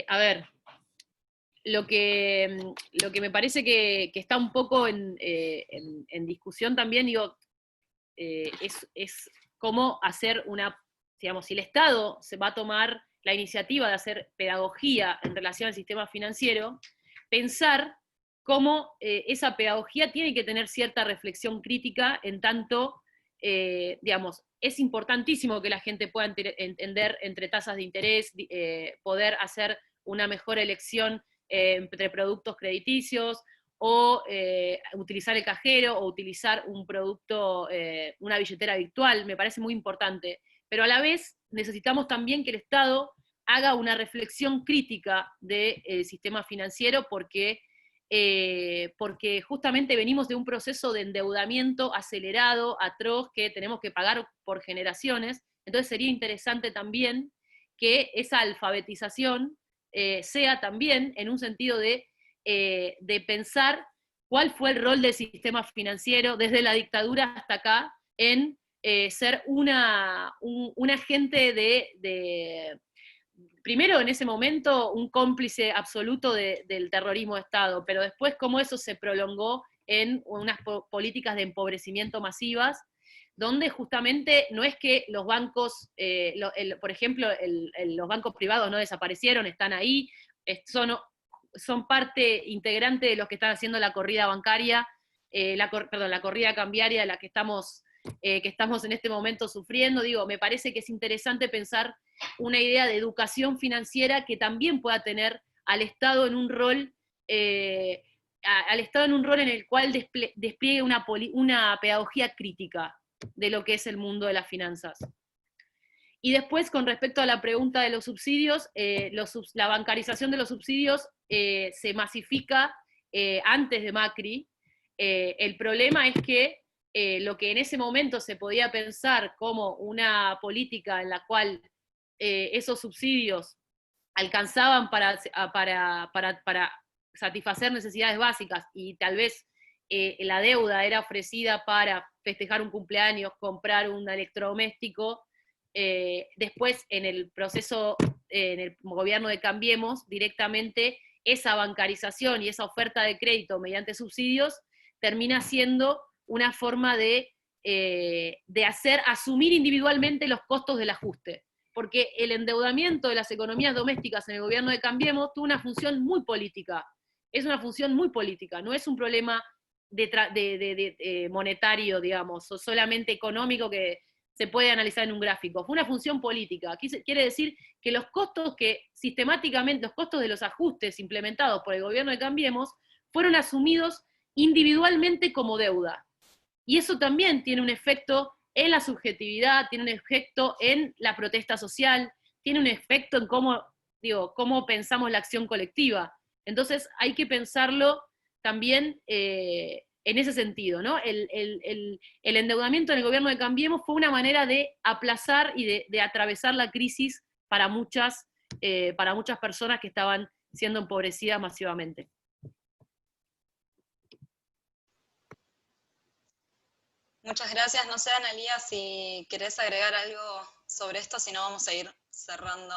a ver, lo que me parece que está un poco en discusión también, digo, es cómo hacer digamos, si el Estado se va a tomar la iniciativa de hacer pedagogía en relación al sistema financiero, pensar cómo esa pedagogía tiene que tener cierta reflexión crítica, en tanto, digamos, es importantísimo que la gente pueda entender entre tasas de interés, poder hacer una mejor elección entre productos crediticios, o utilizar el cajero, o utilizar un producto, una billetera virtual, me parece muy importante. Pero a la vez necesitamos también que el Estado haga una reflexión crítica del sistema financiero, porque justamente venimos de un proceso de endeudamiento acelerado, atroz, que tenemos que pagar por generaciones. Entonces sería interesante también que esa alfabetización sea también en un sentido de pensar cuál fue el rol del sistema financiero desde la dictadura hasta acá en ser un agente primero en ese momento un cómplice absoluto del terrorismo de Estado, pero después cómo eso se prolongó en unas políticas de empobrecimiento masivas, donde justamente no es que los bancos, por ejemplo, los bancos privados no desaparecieron, están ahí, son parte integrante de los que están haciendo la corrida bancaria, la corrida cambiaria de la que estamos en este momento sufriendo. Digo, me parece que es interesante pensar una idea de educación financiera que también pueda tener al Estado en un rol, en el cual despliegue una pedagogía crítica de lo que es el mundo de las finanzas. Y después, con respecto a la pregunta de los subsidios, la bancarización de los subsidios se masifica antes de Macri. El problema es que lo que en ese momento se podía pensar como una política en la cual esos subsidios alcanzaban para satisfacer necesidades básicas y tal vez la deuda era ofrecida para festejar un cumpleaños, comprar un electrodoméstico, después en el proceso, en el gobierno de Cambiemos, directamente esa bancarización y esa oferta de crédito mediante subsidios termina siendo una forma de asumir individualmente los costos del ajuste. Porque el endeudamiento de las economías domésticas en el gobierno de Cambiemos tuvo una función muy política. Es una función muy política, no es un problema monetario, digamos, o solamente económico que se puede analizar en un gráfico. Fue una función política. Aquí quiere decir que los costos que sistemáticamente, los costos de los ajustes implementados por el gobierno de Cambiemos, fueron asumidos individualmente como deuda. Y eso también tiene un efecto en la subjetividad, tiene un efecto en la protesta social, tiene un efecto en cómo pensamos la acción colectiva. Entonces hay que pensarlo también en ese sentido, ¿no? El endeudamiento en el gobierno de Cambiemos fue una manera de aplazar y de atravesar la crisis para muchas personas que estaban siendo empobrecidas masivamente. Muchas gracias. No sé, Analía, si querés agregar algo sobre esto, si no vamos a ir cerrando.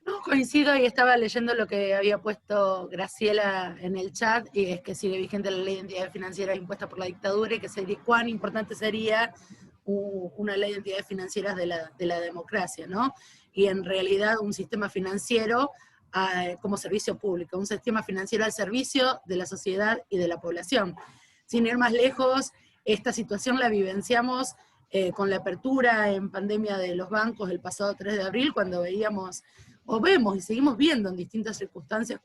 No, coincido, y estaba leyendo lo que había puesto Graciela en el chat, y es que sigue vigente la ley de entidades financieras impuesta por la dictadura, y que cuán importante sería una ley de entidades financieras de la democracia, ¿no? Y en realidad un sistema financiero como servicio público, un sistema financiero al servicio de la sociedad y de la población. Sin ir más lejos, esta situación la vivenciamos con la apertura en pandemia de los bancos el pasado 3 de abril, cuando veíamos, o vemos y seguimos viendo en distintas circunstancias,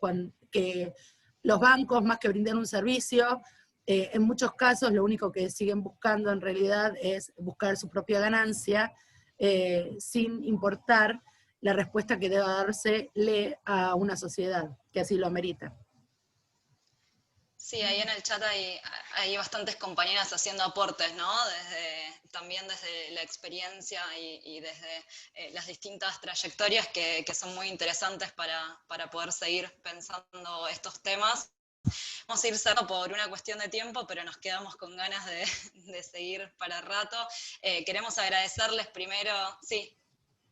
que los bancos, más que brindar un servicio, en muchos casos lo único que siguen buscando en realidad es buscar su propia ganancia, sin importar la respuesta que deba dársele a una sociedad que así lo amerita. Sí, ahí en el chat hay bastantes compañeras haciendo aportes, ¿no? También desde la experiencia y desde las distintas trayectorias que son muy interesantes para poder seguir pensando estos temas. Vamos a ir cerrando por una cuestión de tiempo, pero nos quedamos con ganas de seguir para rato. Queremos agradecerles primero, sí.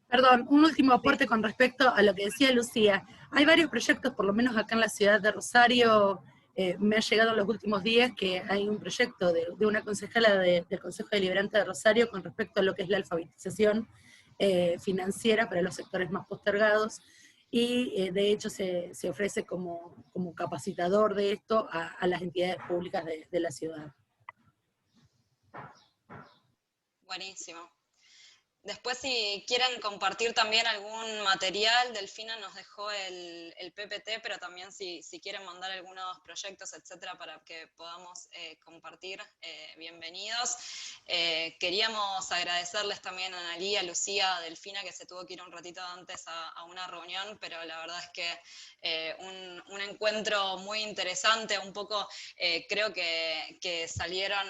Perdón, un último aporte con respecto a lo que decía Lucía. Hay varios proyectos, por lo menos acá en la ciudad de Rosario, me ha llegado en los últimos días que hay un proyecto de una concejala del Consejo Deliberante de Rosario con respecto a lo que es la alfabetización financiera para los sectores más postergados, y de hecho se ofrece como capacitador de esto a las entidades públicas de la ciudad. Buenísimo. Después, si quieren compartir también algún material, Delfina nos dejó el PPT, pero también si quieren mandar algunos proyectos, etcétera, para que podamos compartir, bienvenidos. Queríamos agradecerles también a Analía, a Lucía, a Delfina, que se tuvo que ir un ratito antes a una reunión, pero la verdad es que un encuentro muy interesante, un poco creo que salieron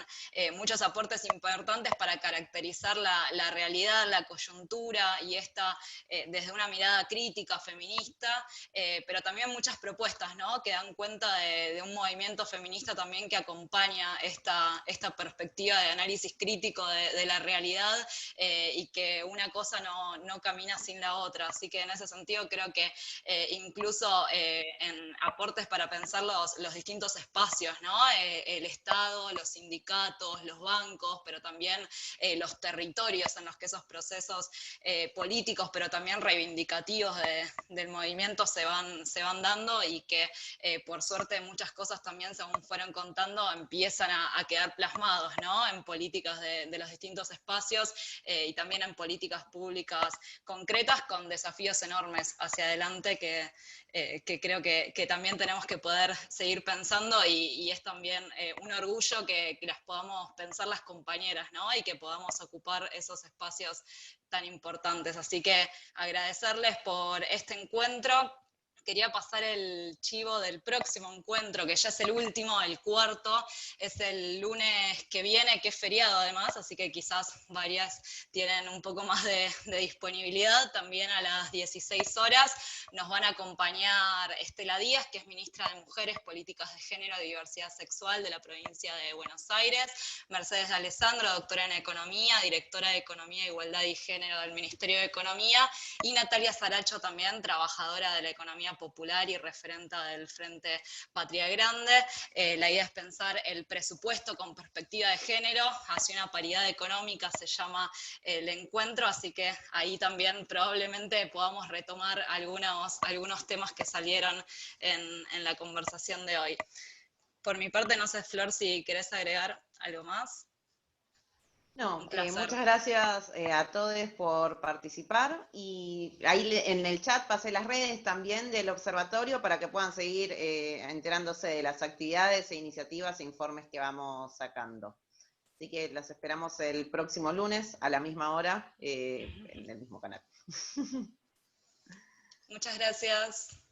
muchos aportes importantes para caracterizar la realidad, la coyuntura y esta desde una mirada crítica, feminista, pero también muchas propuestas, ¿no? Que dan cuenta de un movimiento feminista también que acompaña esta perspectiva de análisis crítico de la realidad, y que una cosa no camina sin la otra. Así que en ese sentido creo que incluso en aportes para pensar los distintos espacios, ¿no? El Estado, los sindicatos, los bancos, pero también los territorios en los que esos procesos políticos, pero también reivindicativos del movimiento se van dando, y que por suerte muchas cosas también, según fueron contando, empiezan a quedar plasmados, ¿no? En políticas de los distintos espacios, y también en políticas públicas concretas con desafíos enormes hacia adelante que creo que también tenemos que poder seguir pensando, y es también un orgullo que las podamos pensar las compañeras, ¿no? Y que podamos ocupar esos espacios tan importantes. Así que agradecerles por este encuentro. quería pasar el chivo del próximo encuentro, que ya es el último, el cuarto, es el lunes que viene, que es feriado además, así que quizás varias tienen un poco más de disponibilidad. También a las 16 horas nos van a acompañar Estela Díaz, que es ministra de Mujeres, Políticas de Género y Diversidad Sexual de la provincia de Buenos Aires, Mercedes de Alessandro, doctora en Economía, directora de Economía, Igualdad y Género del Ministerio de Economía, y Natalia Saracho también, trabajadora de la economía popular y referenta del Frente Patria Grande. La idea es pensar el presupuesto con perspectiva de género hacia una paridad económica, se llama el encuentro, así que ahí también probablemente podamos retomar algunos temas que salieron en la conversación de hoy. Por mi parte, no sé, Flor, si querés agregar algo más. No, Un placer. muchas gracias a todos por participar, y ahí en el chat pasé las redes también del observatorio para que puedan seguir enterándose de las actividades e iniciativas e informes que vamos sacando. Así que las esperamos el próximo lunes a la misma hora en el mismo canal. Muchas gracias.